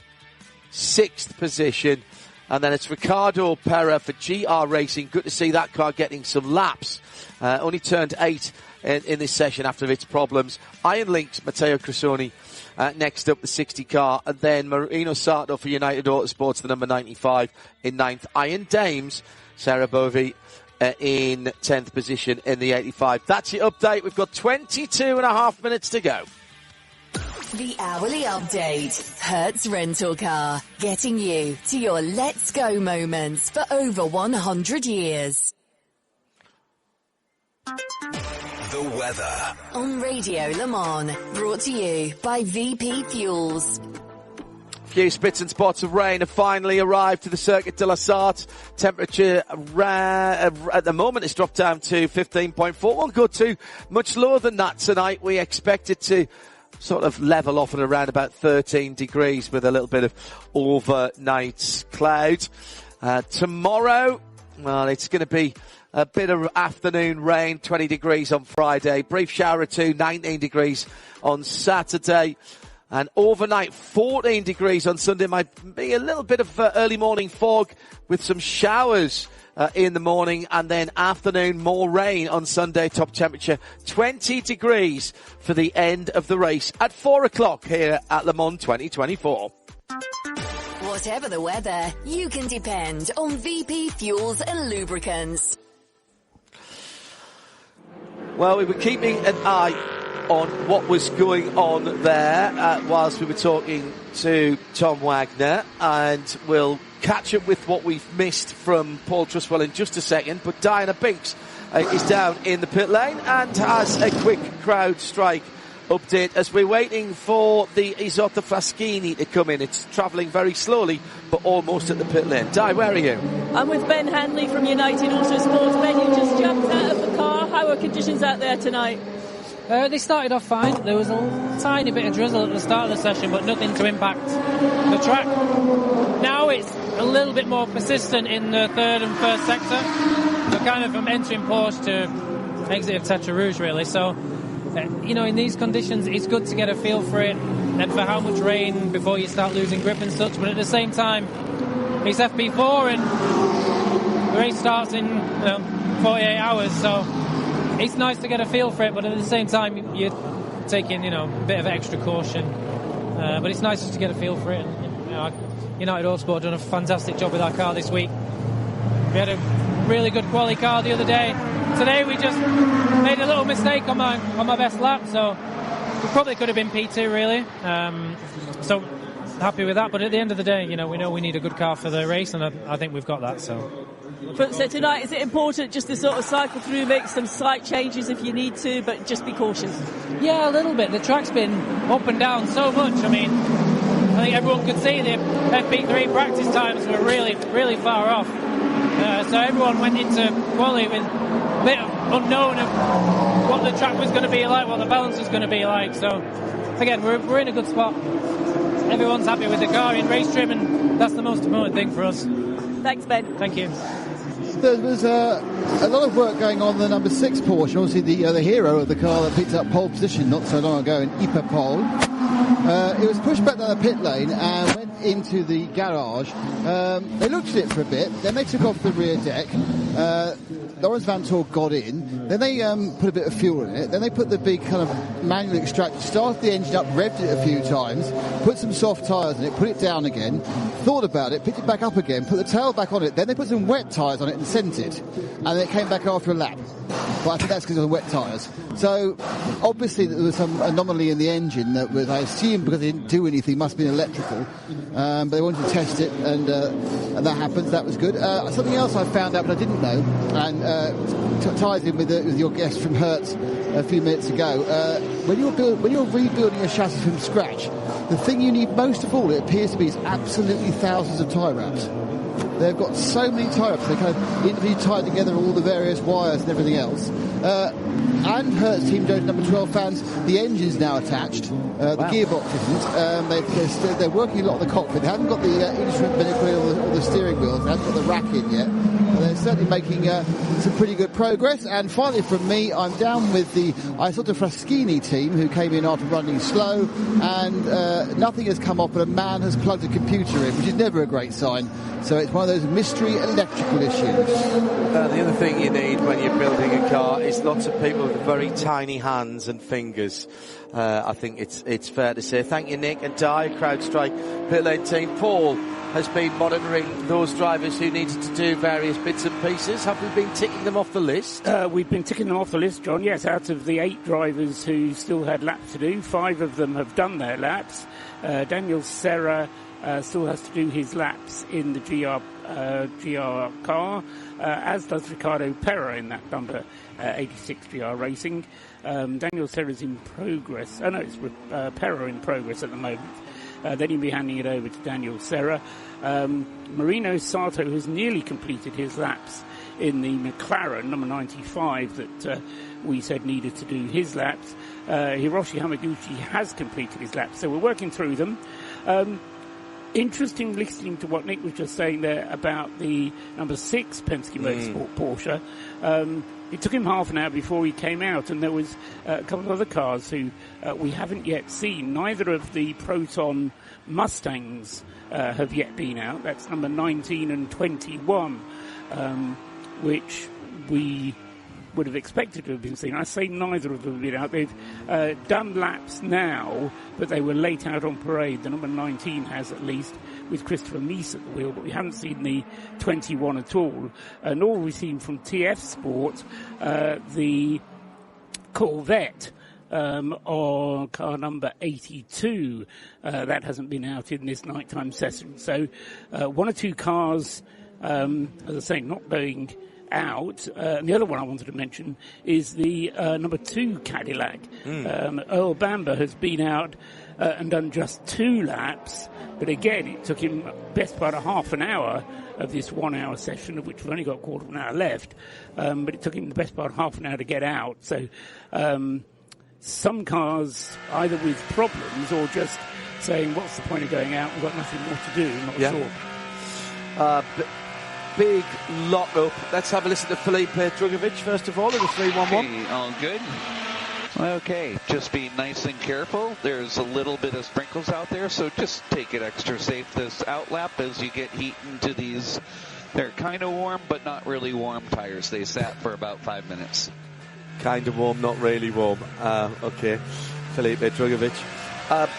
6th position, and then it's Ricardo Pera for GR Racing. Good to see that car getting some laps. Only turned 8 in this session after its problems. Iron Links, Matteo Cressoni next up, the 60 car, and then Marino Sato for United Autosports, the number 95 in 9th. Iron Dames, Sarah Bovey in 10th position in the 85. That's your update. We've got 22 and a half minutes to go. The hourly update. Hertz Rental Car. Getting you to your let's go moments for over 100 years. The weather. On Radio Le Mans. Brought to you by VP Fuels. Few spits and spots of rain have finally arrived to the Circuit de la Sarthe. Temperature at the moment has dropped down to 15.4. Won't go too much lower than that tonight. We expect it to sort of level off at around about 13 degrees with a little bit of overnight cloud. Tomorrow, well, it's going to be a bit of afternoon rain, 20 degrees on Friday. Brief shower or two, 19 degrees on Saturday. And overnight, 14 degrees on Sunday. Might be a little bit of early morning fog with some showers in the morning, and then afternoon, more rain on Sunday. Top temperature 20 degrees for the end of the race at 4 o'clock here at Le Mans 2024. Whatever the weather, you can depend on VP Fuels and Lubricants. Well, we were keeping an eye on what was going on there whilst we were talking to Tom Wagner, and we'll catch up with what we've missed from Paul Truswell in just a second. But Diana Binks is down in the pit lane and has a quick crowd strike update as we're waiting for the Isotta Fraschini to come in. It's travelling very slowly, but almost at the pit lane. Di, where are you? I'm with Ben Hanley from United Autosports. Ben, you just jumped out of the car. How are conditions out there tonight? They started off fine. There was a tiny bit of drizzle at the start of the session, but nothing to impact the track. Now it's a little bit more persistent in the third and first sector. So kind of from entering Porsche to exit of Tetra Rouge, really. So, in these conditions, it's good to get a feel for it and for how much rain before you start losing grip and such. But at the same time, it's FP4 and the race starts in 48 hours. So it's nice to get a feel for it, but at the same time, you're taking, a bit of extra caution. But it's nice just to get a feel for it. And, United Autosport done a fantastic job with our car this week. We had a really good quali car the other day. Today we just made a little mistake on my best lap, so we probably could have been P2 really. So happy with that. But at the end of the day, we know we need a good car for the race, and I think we've got that. So tonight, is it important just to sort of cycle through, make some slight changes if you need to, but just be cautious? Yeah, a little bit. The track's been up and down so much. I think everyone could see the FP3 practice times were really, really far off. So everyone went into quali with a bit of unknown of what the track was going to be like, what the balance was going to be like. So again, we're in a good spot. Everyone's happy with the car in race trim, and that's the most important thing for us. Thanks, Ben. Thank you. There was a lot of work going on the number 6 Porsche, obviously the hero of the car that picked up pole position not so long ago in Ipa Pole. It was pushed back down the pit lane and went into the garage. They looked at it for a bit, then they took off the rear deck. Lawrence Vanthoor got in, then they put a bit of fuel in it, then they put the big kind of manual extractor, started the engine up, revved it a few times, put some soft tyres in it, put it down again, thought about it, picked it back up again, put the tail back on it, then they put some wet tyres on it and sent it, and then it came back after a lap. But I think that's because of the wet tyres. So obviously there was some anomaly in the engine that was, I assume, because they didn't do anything, must have been electrical. But they wanted to test it, and that happened. That was good. Something else I found out but I didn't know, and ties in with your guest from Hertz a few minutes ago. When you're rebuilding a chassis from scratch, the thing you need most of all, it appears to be, is absolutely thousands of tyre wraps. They've got so many tyre wraps, they kind of individually tie together all the various wires and everything else. And Hertz Team Joe's number 12 fans, the engine's now attached. The gearbox isn't. They're working a lot on the cockpit. They haven't got the instrument binnacle or the steering wheels. They haven't got the rack in yet. They're certainly making some pretty good progress. And finally from me, I'm down with the Isotta Fraschini team, who came in after running slow, and nothing has come off, but a man has plugged a computer in, which is never a great sign. So it's one of those mystery electrical issues. The other thing you need when you're building a car is lots of people with very tiny hands and fingers. I think it's fair to say. Thank you, Nick and Di, CrowdStrike Pit Lane team. Paul has been monitoring those drivers who needed to do various bits and pieces. Have we been ticking them off the list? We've been ticking them off the list, John. Yes, out of the 8 drivers who still had laps to do, 5 of them have done their laps. Daniel Serra still has to do his laps in the GR car, as does Ricardo Pera in that number 86 GR Racing. Daniel Serra's in progress. Oh no, it's Pera in progress at the moment. Then he'll be handing it over to Daniel Serra. Marino Sato has nearly completed his laps in the McLaren, number 95, that we said needed to do his laps. Hiroshi Hamaguchi has completed his laps, so we're working through them. Interesting listening to what Nick was just saying there about the number 6 Penske Motorsport Porsche. It took him half an hour before he came out, and there was a couple of other cars who we haven't yet seen. Neither of the Proton Mustangs have yet been out. That's number 19 and 21, which we would have expected to have been seen. I say neither of them have been out. They've done laps now, but they were late out on parade. The number 19 has, at least, with Christopher Meese at the wheel, but we haven't seen the 21 at all. Nor have we seen from TF Sport the Corvette or car number 82. That hasn't been out in this nighttime session. So 1 or 2 cars, as I say, not going out. And the other one I wanted to mention is the number 2 Cadillac. Earl Bamber has been out and done just 2 laps, but again it took him best part of half an hour of this 1 hour session, of which we've only got a quarter of an hour left, but it took him the best part of half an hour to get out. So some cars either with problems or just saying, what's the point of going out? We've got nothing more to do. I'm not sure. Big lock-up. Let's have a listen to Felipe Drugovich, first of all, in the 3-1-1. Okay, all good. Okay, just be nice and careful. There's a little bit of sprinkles out there, so just take it extra safe this outlap as you get heat into these. They're kind of warm, but not really warm tires. They sat for about 5 minutes. Kind of warm, not really warm. Okay, Felipe Drugovich.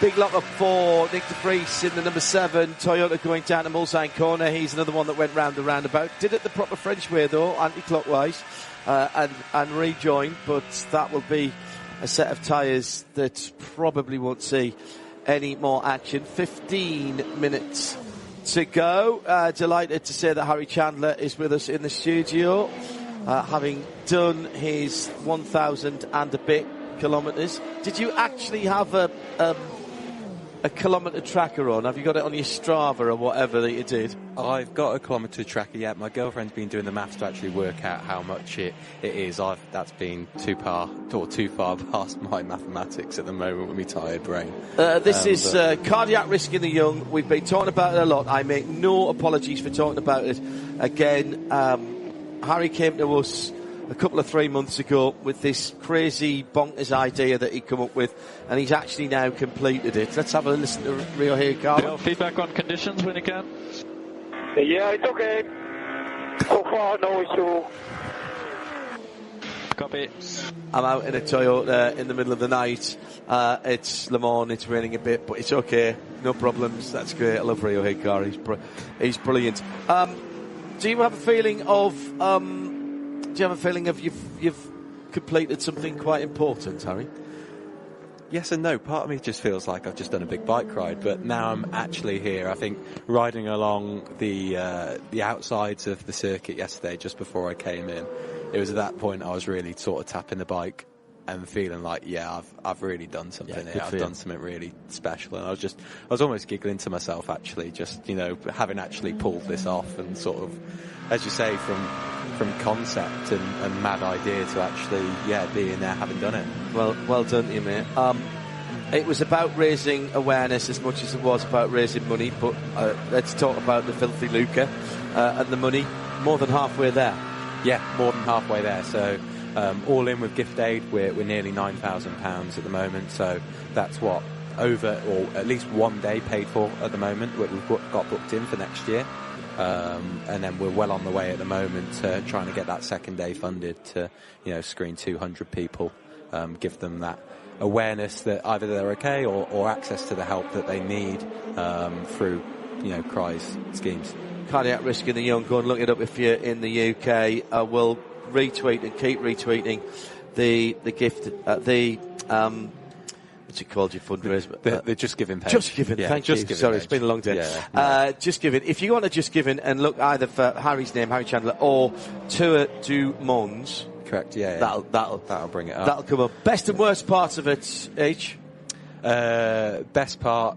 Big lock-up for Nick de Vries in the number 7. Toyota going down to Mulsanne corner. He's another one that went round the roundabout. Did it the proper French way, though, anti-clockwise, and rejoined. But that will be a set of tyres that probably won't see any more action. 15 minutes to go. Delighted to say that Harry Chandler is with us in the studio, having done his 1,000 and a bit kilometres. Did you actually have a kilometre tracker on? Have you got it on your Strava or whatever that you did? I've got a kilometre tracker, yeah. My girlfriend's been doing the maths to actually work out how much it is. That's been too far past my mathematics at the moment with my tired brain. This is cardiac risk in the young. We've been talking about it a lot. I make no apologies for talking about it again. Harry came to us a couple of 3 months ago with this crazy bonkers idea that he'd come up with, and he's actually now completed it. Let's have a listen to Rio here, Carl. Feedback on conditions when you can. Yeah, it's okay. So far, no issue. Copy. I'm out in a Toyota in the middle of the night. It's Le Mans, it's raining a bit, but it's okay. No problems. That's great. I love Rio Hikar. He's brilliant. Do you have a feeling of you've completed something quite important, Harry? Yes and no. Part of me just feels like I've just done a big bike ride, but now I'm actually here. I think riding along the outsides of the circuit yesterday, just before I came in, it was at that point I was really sort of tapping the bike and feeling like, I've really done something here. I've done something really special, and I was almost giggling to myself actually, just having actually pulled this off, and sort of, as you say, from concept and mad idea to actually being there, having done it. Well done to you, mate. It was about raising awareness as much as it was about raising money, but let's talk about the filthy lucre and the money. More than halfway there. Yeah, more than halfway there. So all in with gift aid, we're nearly £9,000 at the moment. So that's what, over, or at least one day paid for at the moment. We've got booked in for next year. And then we're well on the way at the moment to trying to get that second day funded to, screen 200 people, give them that awareness that either they're okay or access to the help that they need through, CRY's schemes. Cardiac risk in the young. Go and look it up if you're in the UK. We'll retweet and keep retweeting the gift, what's it called, your fundraiser? The Just Giving page. Just Giving, thank you. Sorry, it's been a long day. Just Giving. If you go on to Just Giving and look either for Harry's name, Harry Chandler, or Tour du Mons. Correct, that'll bring it up. That'll come up. Best and worst parts of it, H? Best part,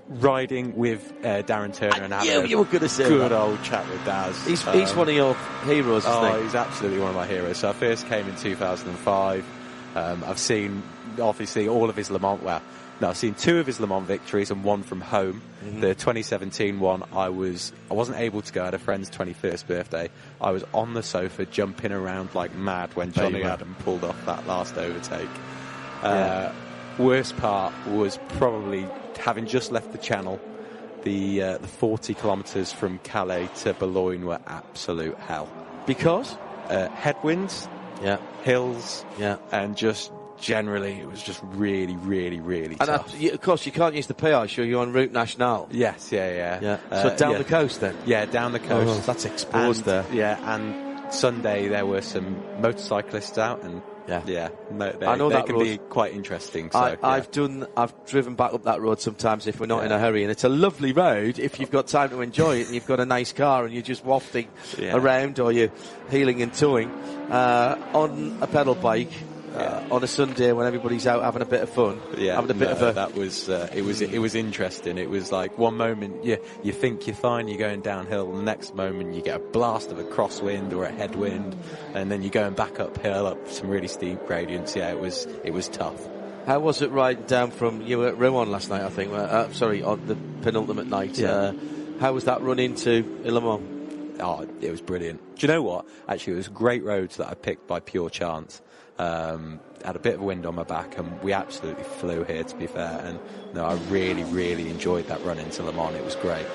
riding with Darren Turner and having you were going to say good old chat with Daz. He's one of your heroes, isn't he? He's absolutely one of my heroes. So I first came in 2005. I've seen, obviously, all of his Le Mans. I've seen 2 of his Le Mans victories and 1 from home. Mm-hmm. The 2017 one, I wasn't able to go. I had a friend's 21st birthday. I was on the sofa jumping around like mad when Johnny Adam pulled off that last overtake. Worst part was probably having just left the Channel. The 40 kilometres from Calais to Boulogne were absolute hell. Because? Headwinds, hills, and just generally it was just really, really, really tough. And of course you can't use the PI, sure, you're on Route Nationale. Yes, yeah. So down the coast then? Yeah, down the coast. Oh, that's exposed there. Yeah, and Sunday there were some motorcyclists out, and I know that can road be quite interesting. So, I've driven back up that road sometimes if we're not in a hurry, and it's a lovely road if you've got time to enjoy it and you've got a nice car and you're just wafting around or you're heeling and towing on a pedal bike. on a Sunday when everybody's out having a bit of fun. Yeah, having a bit of a... That was it was interesting. It was like one moment you think you're fine, you're going downhill, and the next moment you get a blast of a crosswind or a headwind, and then you're going back uphill up some really steep gradients. Yeah, it was tough. How was it riding down from, you were at Rouen last night, I think, on the penultimate night. Yeah. How was that run into Le Mans? Oh, it was brilliant. Do you know what? Actually, it was great roads that I picked by pure chance. Had a bit of wind on my back, and we absolutely flew here, to be fair. And no, I really, really enjoyed that run into Le Mans. It was great.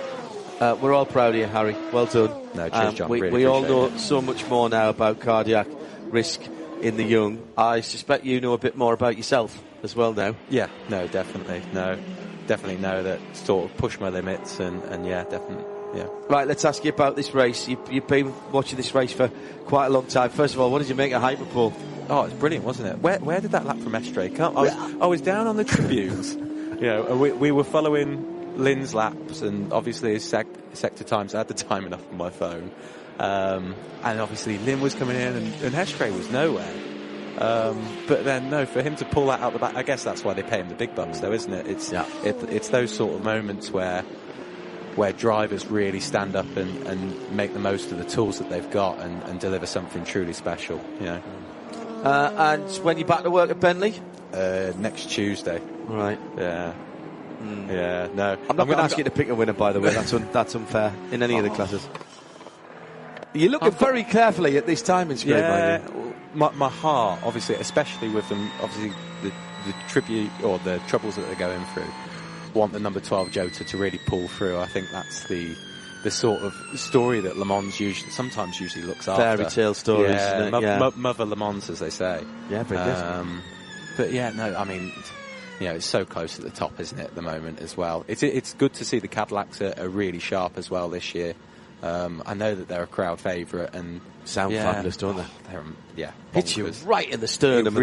We're all proud of you, Harry. Well done. No, cheers, John. We all know so much more now about cardiac risk in the young. I suspect you know a bit more about yourself as well now. Yeah, no, definitely. No, definitely know that sort of push my limits, and yeah, definitely. Yeah. Right, let's ask you about this race. You've been watching this race for quite a long time. First of all, what did you make of Hyperpole? Oh, it's brilliant, wasn't it? Where did that lap from Estray come? I was down on the tribunes, and we were following Lynn's laps, and obviously his sector times. I had the timing up on my phone, and obviously Lynn was coming in, and Estray was nowhere. But then, no, for him to pull that out the back, I guess that's why they pay him the big bucks, though, isn't it? It's those sort of moments where drivers really stand up and make the most of the tools that they've got and deliver something truly special, And when you're back to work at Bentley? Next Tuesday. Right. Yeah. Yeah, no. I'm not going to ask you to pick a winner, by the way. That's unfair in any of the classes. You're looking very carefully at this timing screen, yeah, my heart, obviously, especially with them, obviously, the tribute or the troubles that they're going through, want the number 12 Jota to really pull through. I think that's the sort of story that Le Mans sometimes looks after. Fairy tale stories, yeah, isn't it? Mother Le Mans, as they say. Yeah, very good. But yeah, no, I mean, it's so close at the top, isn't it, at the moment as well. It's good to see the Cadillacs are really sharp as well this year. I know that they're a crowd favourite and sound fabulous, don't they? They're hits you right in the sternum. It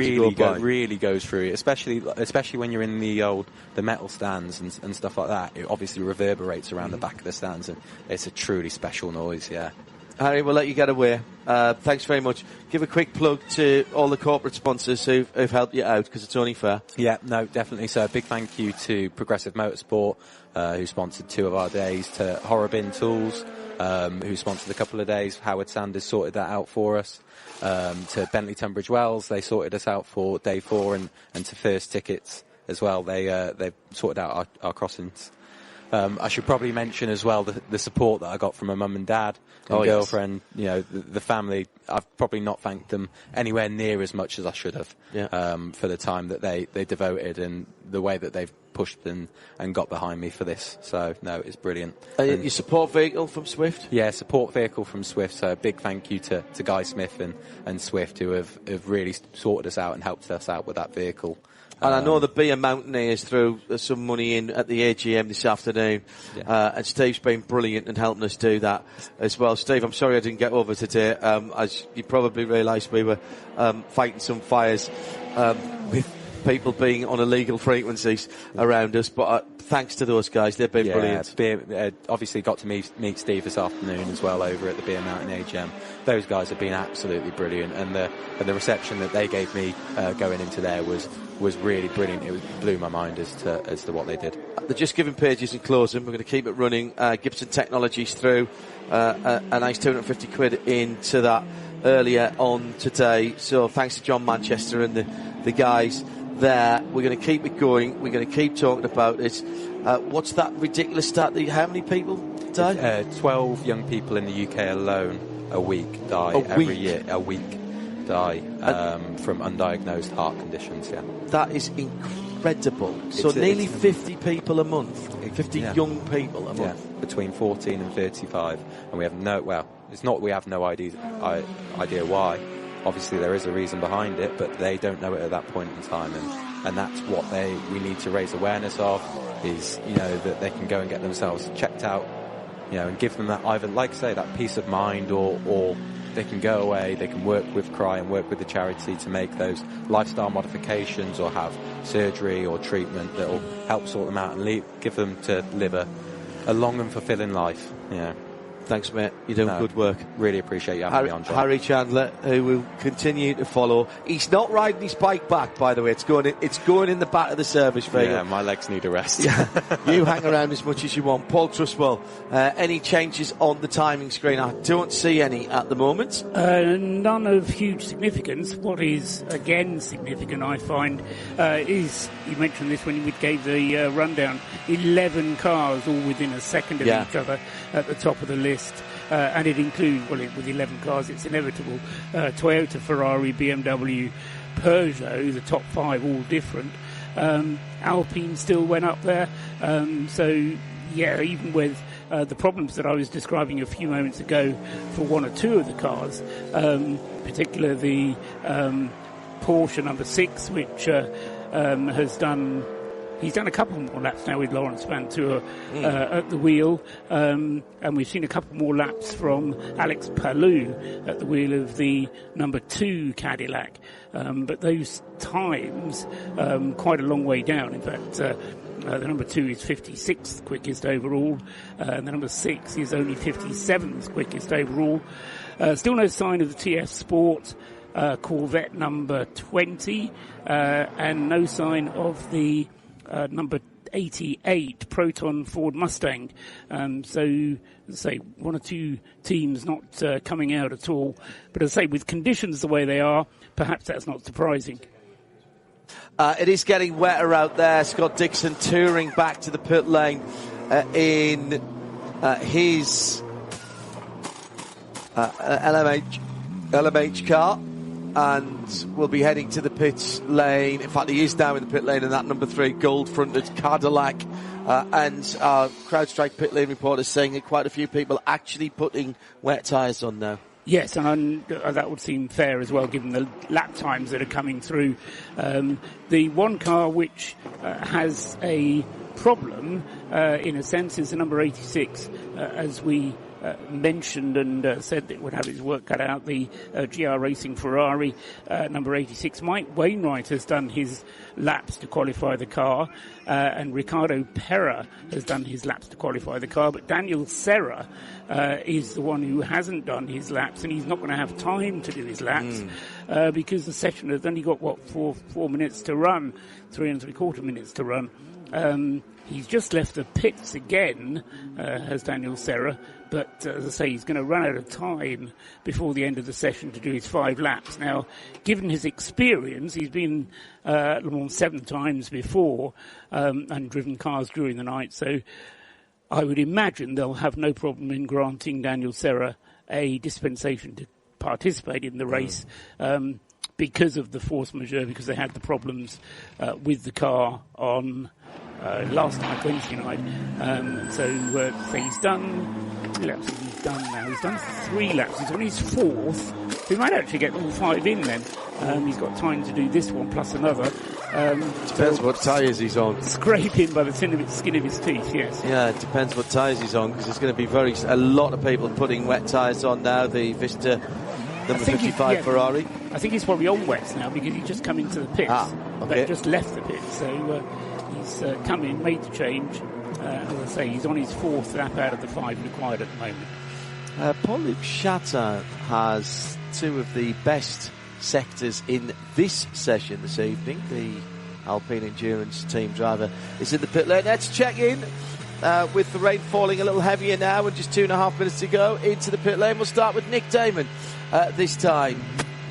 really goes through, especially when you're in the metal stands and stuff like that. It obviously reverberates around the back of the stands, and it's a truly special noise. Yeah. Harry, we'll let you get away. Thanks very much. Give a quick plug to all the corporate sponsors who've helped you out, because it's only fair. Yeah, no, definitely. So a big thank you to Progressive Motorsport, who sponsored 2 of our days, to Horrobin Tools, who sponsored a couple of days. Howard Sanders sorted that out for us. To Bentley Tunbridge Wells, they sorted us out for day 4, and to First Tickets as well. They've sorted out our crossings. I should probably mention as well the support that I got from my mum and dad and girlfriend. Yes. The family. I've probably not thanked them anywhere near as much as I should have. Yeah. For the time that they devoted and the way that they've pushed and got behind me for this. So no, it's brilliant. Your support vehicle from Swift? Yeah, support vehicle from Swift. So a big thank you to Guy Smith and Swift, who have really sorted us out and helped us out with that vehicle. And I know the Beer Mountaineers threw some money in at the AGM this afternoon, and Steve's been brilliant in helping us do that as well. Steve, I'm sorry I didn't get over today. As you probably realised, we were fighting some fires with people being on illegal frequencies around us, but thanks to those guys, they've been brilliant. Obviously got to meet Steve this afternoon as well over at the Beer Mountain AGM. Those guys have been absolutely brilliant, and the reception that they gave me going into there was really brilliant. It blew my mind as to what they did. They're just giving pages and closing. We're going to keep it running. Gibson Technologies threw a nice 250 quid into that earlier on today. So thanks to John Manchester and the guys there. We're going to keep it going. We're going to keep talking about it. What's that ridiculous stat? How many people die? 12 young people in the UK alone a week die every year. A week die from undiagnosed heart conditions. Yeah, that is incredible. So nearly 50 people a month. 50 young people a month. Yeah, between 14 and 35, and we have we have no idea why. Obviously, there is a reason behind it, but they don't know it at that point in time, and that's what we need to raise awareness of. Is that they can go and get themselves checked out, and give them that either, like I say, that peace of mind, or they can go away, they can work with CRY and work with the charity to make those lifestyle modifications or have surgery or treatment that will help sort them out and give them to live a long and fulfilling life. Yeah. Thanks, mate. You're doing good work. Really appreciate you having me on, John. Harry Chandler, who will continue to follow. He's not riding his bike back, by the way. It's going in the back of the service field. Yeah, my legs need a rest. You hang around as much as you want. Paul Trustwell, any changes on the timing screen? I don't see any at the moment. None of huge significance. What is, again, significant, I find, is, you mentioned this when we gave the rundown, 11 cars all within a second of each other at the top of the list. And it includes, with 11 cars, it's inevitable. Toyota, Ferrari, BMW, Peugeot, the top 5, all different. Alpine still went up there. Even with the problems that I was describing a few moments ago for one or two of the cars, particularly the Porsche number 6, which has done... He's done a couple more laps now with Laurent Vantour at the wheel, and we've seen a couple more laps from Alex Palou at the wheel of the number 2 Cadillac. But those times, quite a long way down. In fact, the number 2 is 56th quickest overall, and the number 6 is only 57th quickest overall. Still no sign of the TF Sport Corvette number 20, and no sign of the number 88 Proton Ford Mustang. So, as I say, one or two teams not coming out at all. But as I say, with conditions the way they are, perhaps that's not surprising. It is getting wetter out there. Scott Dixon touring back to the pit lane in his LMH car. And will be heading to the pit lane. In fact, he is now in the pit lane in that number 3 gold-fronted Cadillac. And our CrowdStrike pit lane report is saying that quite a few people actually putting wet tyres on now. Yes, and that would seem fair as well, given the lap times that are coming through. The one car which has a problem, in a sense, is the number 86, as we mentioned and said that it would have its work cut out. The GR Racing Ferrari, number 86. Mike Wainwright has done his laps to qualify the car, and Ricardo Pera has done his laps to qualify the car, but Daniel Serra is the one who hasn't done his laps, and he's not going to have time to do his laps because the session has only got, 4 minutes to run, 3 3/4 minutes to run. He's just left the pits again, has Daniel Serra, but as I say, he's going to run out of time before the end of the session to do his 5 laps. Now, given his experience, he's been Le Mans 7 times before and driven cars during the night, so I would imagine they'll have no problem in granting Daniel Serra a dispensation to participate in the race because of the force majeure, because they had the problems with the car on last night, Wednesday night. So he's done... laps he's done now. He's done 3 laps. He's on his 4th. He might actually get all 5 in then. He's got time to do this one plus another. Depends what tyres he's on. Scraping by the skin of his teeth, yes. Yeah, it depends what tyres he's on, because there's going to be a lot of people putting wet tyres on now. The Vista number 55 Ferrari. I think he's probably on wets now because he's just come into the pits. Okay. Just left the pits. So he's come in, made the change. As I say, he's on his 4th lap out of the 5 required at the moment. Paul-Luc Chatin has 2 of the best sectors in this session this evening. The Alpine Endurance team driver is in the pit lane. Let's check in with the rain falling a little heavier now and just 2.5 minutes to go into the pit lane. We'll start with Nick Damon this time.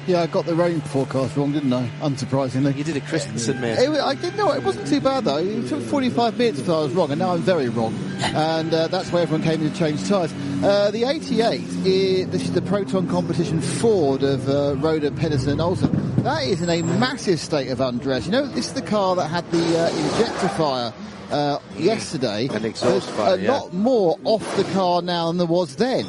Yeah, I got the rain forecast wrong, didn't I? Unsurprisingly. You did a Christensen, mate. I did know it wasn't too bad, though. It took 45 minutes before I was wrong, and now I'm very wrong. And that's why everyone came in to change tyres. The 88, this is the Proton Competition Ford of Roda, Pedersen and Olsen. That is in a massive state of undress. You know, this is the car that had the injector fire yesterday. An exhaust fire, a lot more off the car now than there was then.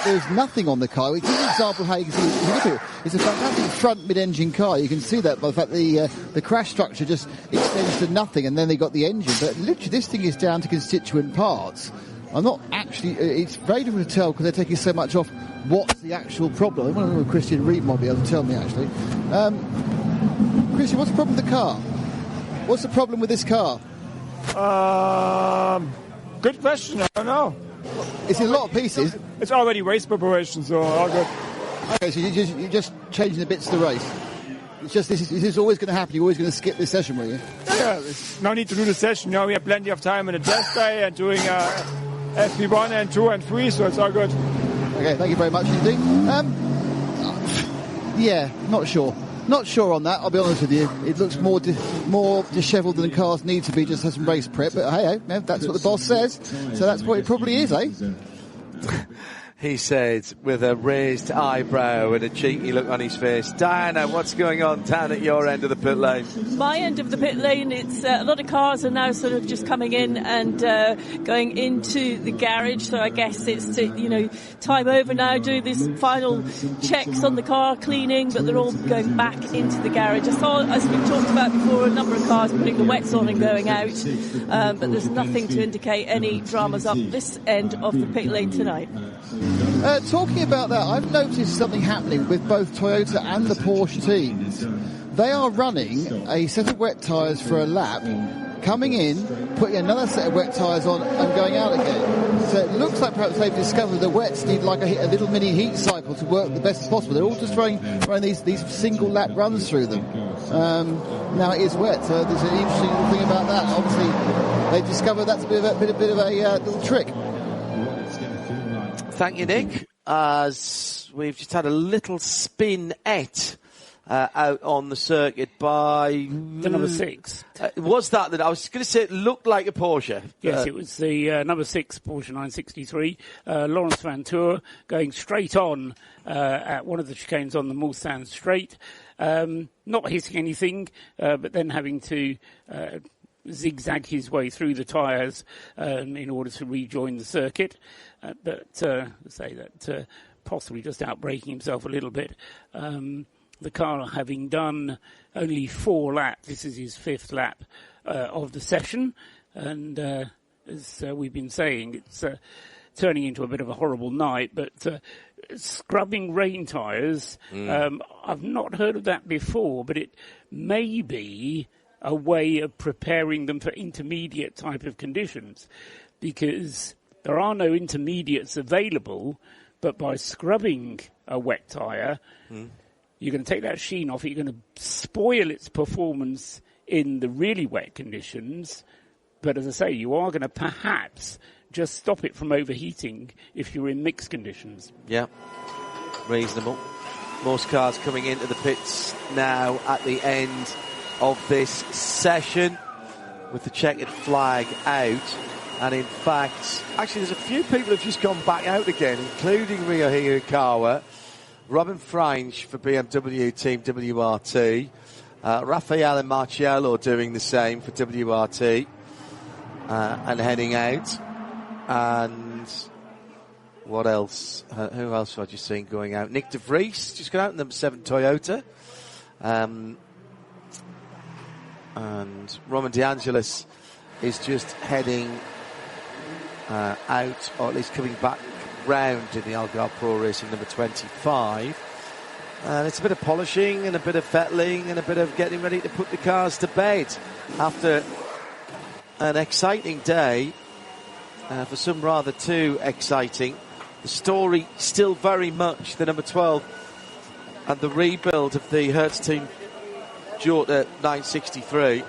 There's nothing on the car. We give you an example of how you can see it. If you look at it, it's a fantastic front mid-engine car. You can see that by the fact the crash structure just extends to nothing, and then they got the engine. But literally, this thing is down to constituent parts. I'm not actually... It's very difficult to tell because they're taking so much off what's the actual problem. I wonder if Christian Reed might be able to tell me, actually. Christian, what's the problem with the car? What's the problem with this car? Good question. I don't know. It's in a lot of pieces. It's already race preparation, so all good. Okay, so you're just changing the bits of the race. It's just this is always going to happen. You're always going to skip this session, will you? Yeah, there's no need to do the session. We have plenty of time in the test day and doing FP1 and 2 and 3, so it's all good. Okay, thank you very much indeed. Yeah, not sure. Not sure on that, I'll be honest with you. It looks more dishevelled than the cars need to be, just has some race prep. But hey, that's what the boss says. So that's what it probably is, eh? He said with a raised eyebrow and a cheeky look on his face. Diana, what's going on down at your end of the pit lane? My end of the pit lane, it's a lot of cars are now sort of just coming in and going into the garage. So I guess it's time over now, doing these final checks on the car, cleaning, but they're all going back into the garage. I saw, as we've talked about before, a number of cars putting the wets on and going out, but there's nothing to indicate any dramas up this end of the pit lane tonight. Talking about that, I've noticed something happening with both Toyota and the Porsche teams. They are running a set of wet tyres for a lap, coming in, putting another set of wet tyres on and going out again. So it looks like perhaps they've discovered the wets need like a little mini heat cycle to work the best as possible. They're all just running these single lap runs through them. Now it is wet, so there's an interesting little thing about that. Obviously, they've discovered that's a bit of a little trick. Thank you, Nick. As we've just had a little spinette out on the circuit by the number 6. Was that I was going to say it looked like a Porsche? Yes, it was the number 6 Porsche 963. Lawrence Van Tour going straight on at one of the chicanes on the Mulsanne Straight, not hitting anything, but then having to zigzag his way through the tyres in order to rejoin the circuit. Possibly just outbraking himself a little bit. The car having done only 4 laps, this is his 5th lap of the session, and as we've been saying, it's turning into a bit of a horrible night, but scrubbing rain tyres, I've not heard of that before, but it may be a way of preparing them for intermediate type of conditions, because there are no intermediates available, but by scrubbing a wet tyre, you're going to take that sheen off, you're going to spoil its performance in the really wet conditions, but as I say, you are going to perhaps just stop it from overheating if you're in mixed conditions. Yeah, reasonable. Most cars coming into the pits now at the end of this session with the checkered flag out. And in fact, actually there's a few people who've just gone back out again, including Rio Hirakawa, Robin Freinsch for BMW Team WRT, Rafael and Marciello doing the same for WRT and heading out. And what else? Who else have I just seen going out? Nick De Vries just got out in number 7 Toyota. And Roman De Angelis is just heading out, or at least coming back round in the Algarve Pro Racing number 25. And it's a bit of polishing and a bit of fettling and a bit of getting ready to put the cars to bed after an exciting day, for some rather too exciting. The story still very much the number 12 and the rebuild of the Hertz Team Jota 963.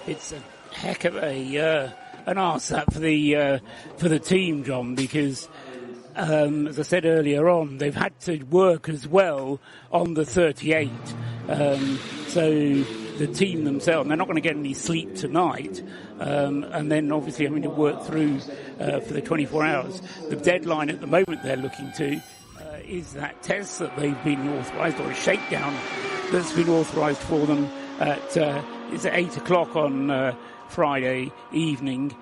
It's a heck of an arse that for the team, John, because as I said earlier on, they've had to work as well on the 38. So the team themselves, they're not going to get any sleep tonight, and then obviously having to work through for the 24 hours. The deadline at the moment they're looking to is that test that they've been authorised, or a shakedown that's been authorised for them at 8 o'clock on Friday evening.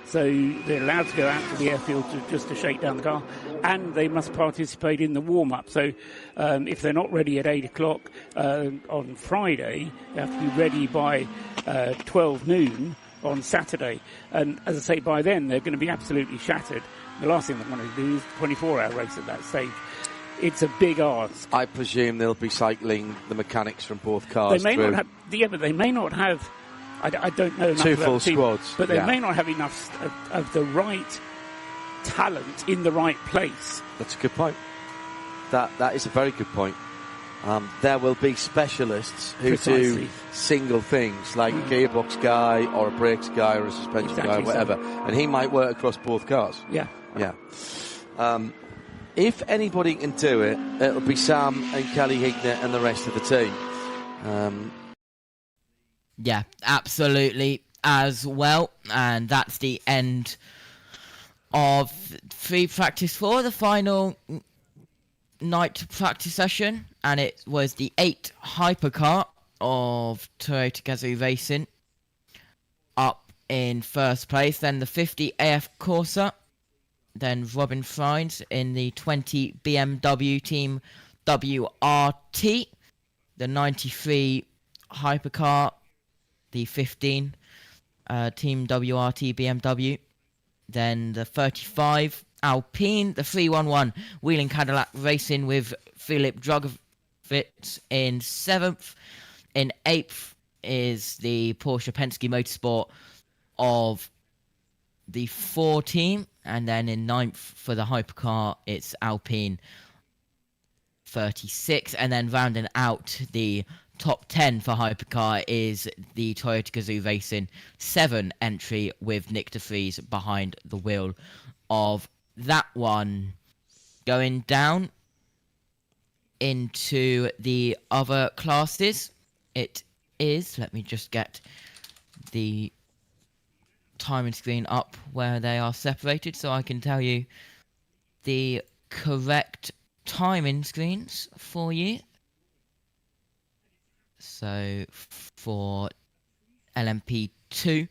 So they're allowed to go out to the airfield to shake down the car, and they must participate in the warm-up. So if they're not ready at 8 o'clock on Friday, they have to be ready by 12 noon on Saturday. And as I say, by then they're going to be absolutely shattered. The last thing they want to do is a 24-hour race at that stage. It's a big ask. I presume they'll be cycling the mechanics from both cars. They may not have, but they may not have I don't know enough Two about full the team, squads, but they yeah. may not have enough of the right talent in the right place. That's a good point. That is a very good point. There will be specialists who do single things, like a gearbox guy or a brakes guy or a suspension guy or whatever, and he might work across both cars. Yeah. If anybody can do it, it'll be Sam and Kelly Hignett and the rest of the team. Yeah, absolutely as well. And that's the end of free practice 4, the final night practice session. And it was the 8 hypercar of Toyota Gazoo Racing up in first place. Then the 50 AF Corsa. Then Robin Frines in the 20 BMW Team WRT. The 93 hypercar. The 15 Team WRT BMW. Then the 35 Alpine. The 311 Wheeling Cadillac Racing with Philip Drogovic in 7th. In 8th is the Porsche Penske Motorsport of the 4 team. And then in 9th for the hypercar, it's Alpine 36. And then rounding out the top 10 for hypercar is the Toyota Gazoo Racing 7 entry with Nick de Vries behind the wheel of that one. Going down into the other classes, it is, let me just get the timing screen up where they are separated so I can tell you the correct timing screens for you. So for LMP2,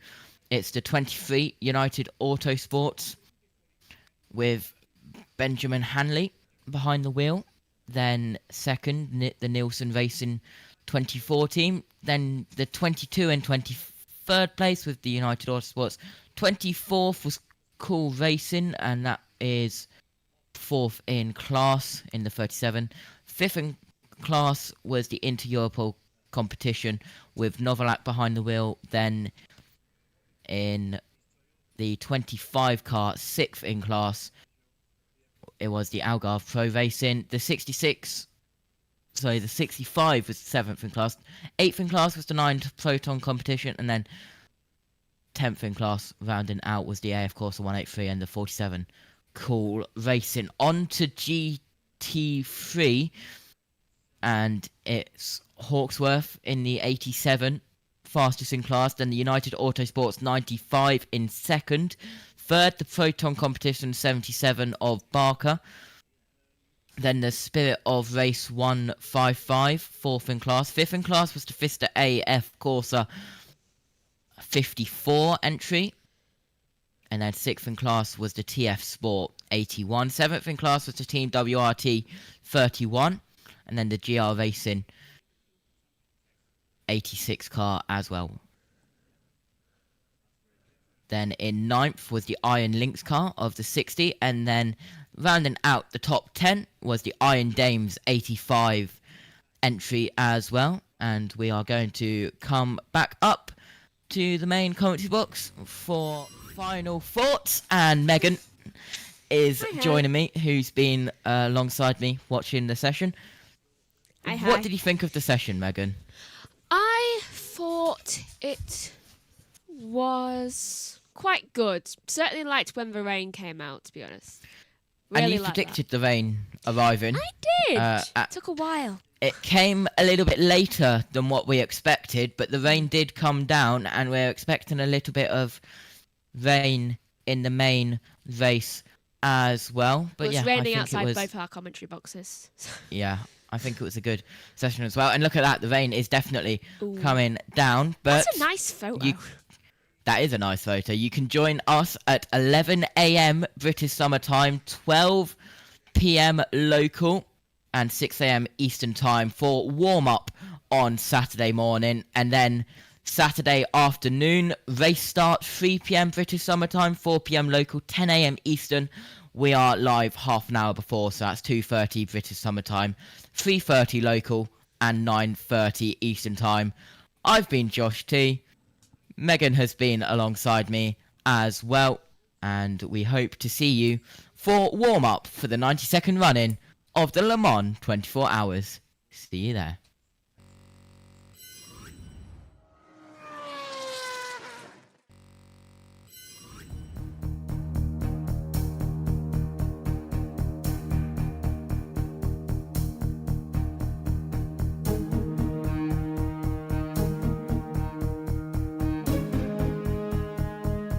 it's the 23 United Autosports with Benjamin Hanley behind the wheel. Then second, the Nielsen Racing 24 team. Then the 22 and 23rd place with the United Autosports. 24th was Cool Racing, and that is 4th in class in the 37. 5th in class was the Inter-Europol competition with Novalak behind the wheel. Then in the 25 car, 6th in class, it was the Algarve Pro Racing. The 65 was 7th in class. 8th in class was the 9 Proton competition, and then 10th in class rounding out was the AF Corsa 183 and the 47 Cool Racing. On to GT3, and it's Hawksworth in the 87, fastest in class. Then the United Autosports 95 in second. Third, the Proton competition 77 of Barker. Then the Spirit of Race 155, 4th in class. 5th in class was the Vista AF Corsa 54 entry. And then 6th in class was the TF Sport 81. 7th in class was the Team WRT 31. And then the GR Racing 86 car as well. Then in 9th was the Iron Lynx car of the 60. And then rounding out the top 10 was the Iron Dames 85 entry as well. And we are going to come back up to the main commentary box for final thoughts. And Megan is joining me, who's been alongside me watching the session. What did you think of the session, Megan? I thought it was quite good. Certainly liked when the rain came out, to be honest. Really, and you predicted the rain arriving. I did. It took a while. It came a little bit later than what we expected, but the rain did come down, and we're expecting a little bit of rain in the main race as well. But it was raining outside both our commentary boxes. Yeah, I think it was a good session as well. And look at that, the rain is definitely coming down. But that's a nice photo. That is a nice photo. You can join us at 11 a.m. British Summer Time, 12 p.m. local, and 6 a.m. Eastern Time for warm-up on Saturday morning. And then Saturday afternoon, race start 3 p.m. British Summer Time, 4 p.m. local, 10 a.m. Eastern. We are live half an hour before, so that's 2:30 British Summer Time, 3:30 local, and 9:30 Eastern Time. I've been Josh T. Megan has been alongside me as well, and we hope to see you for warm-up for the 92nd run-in of the Le Mans 24 Hours. See you there.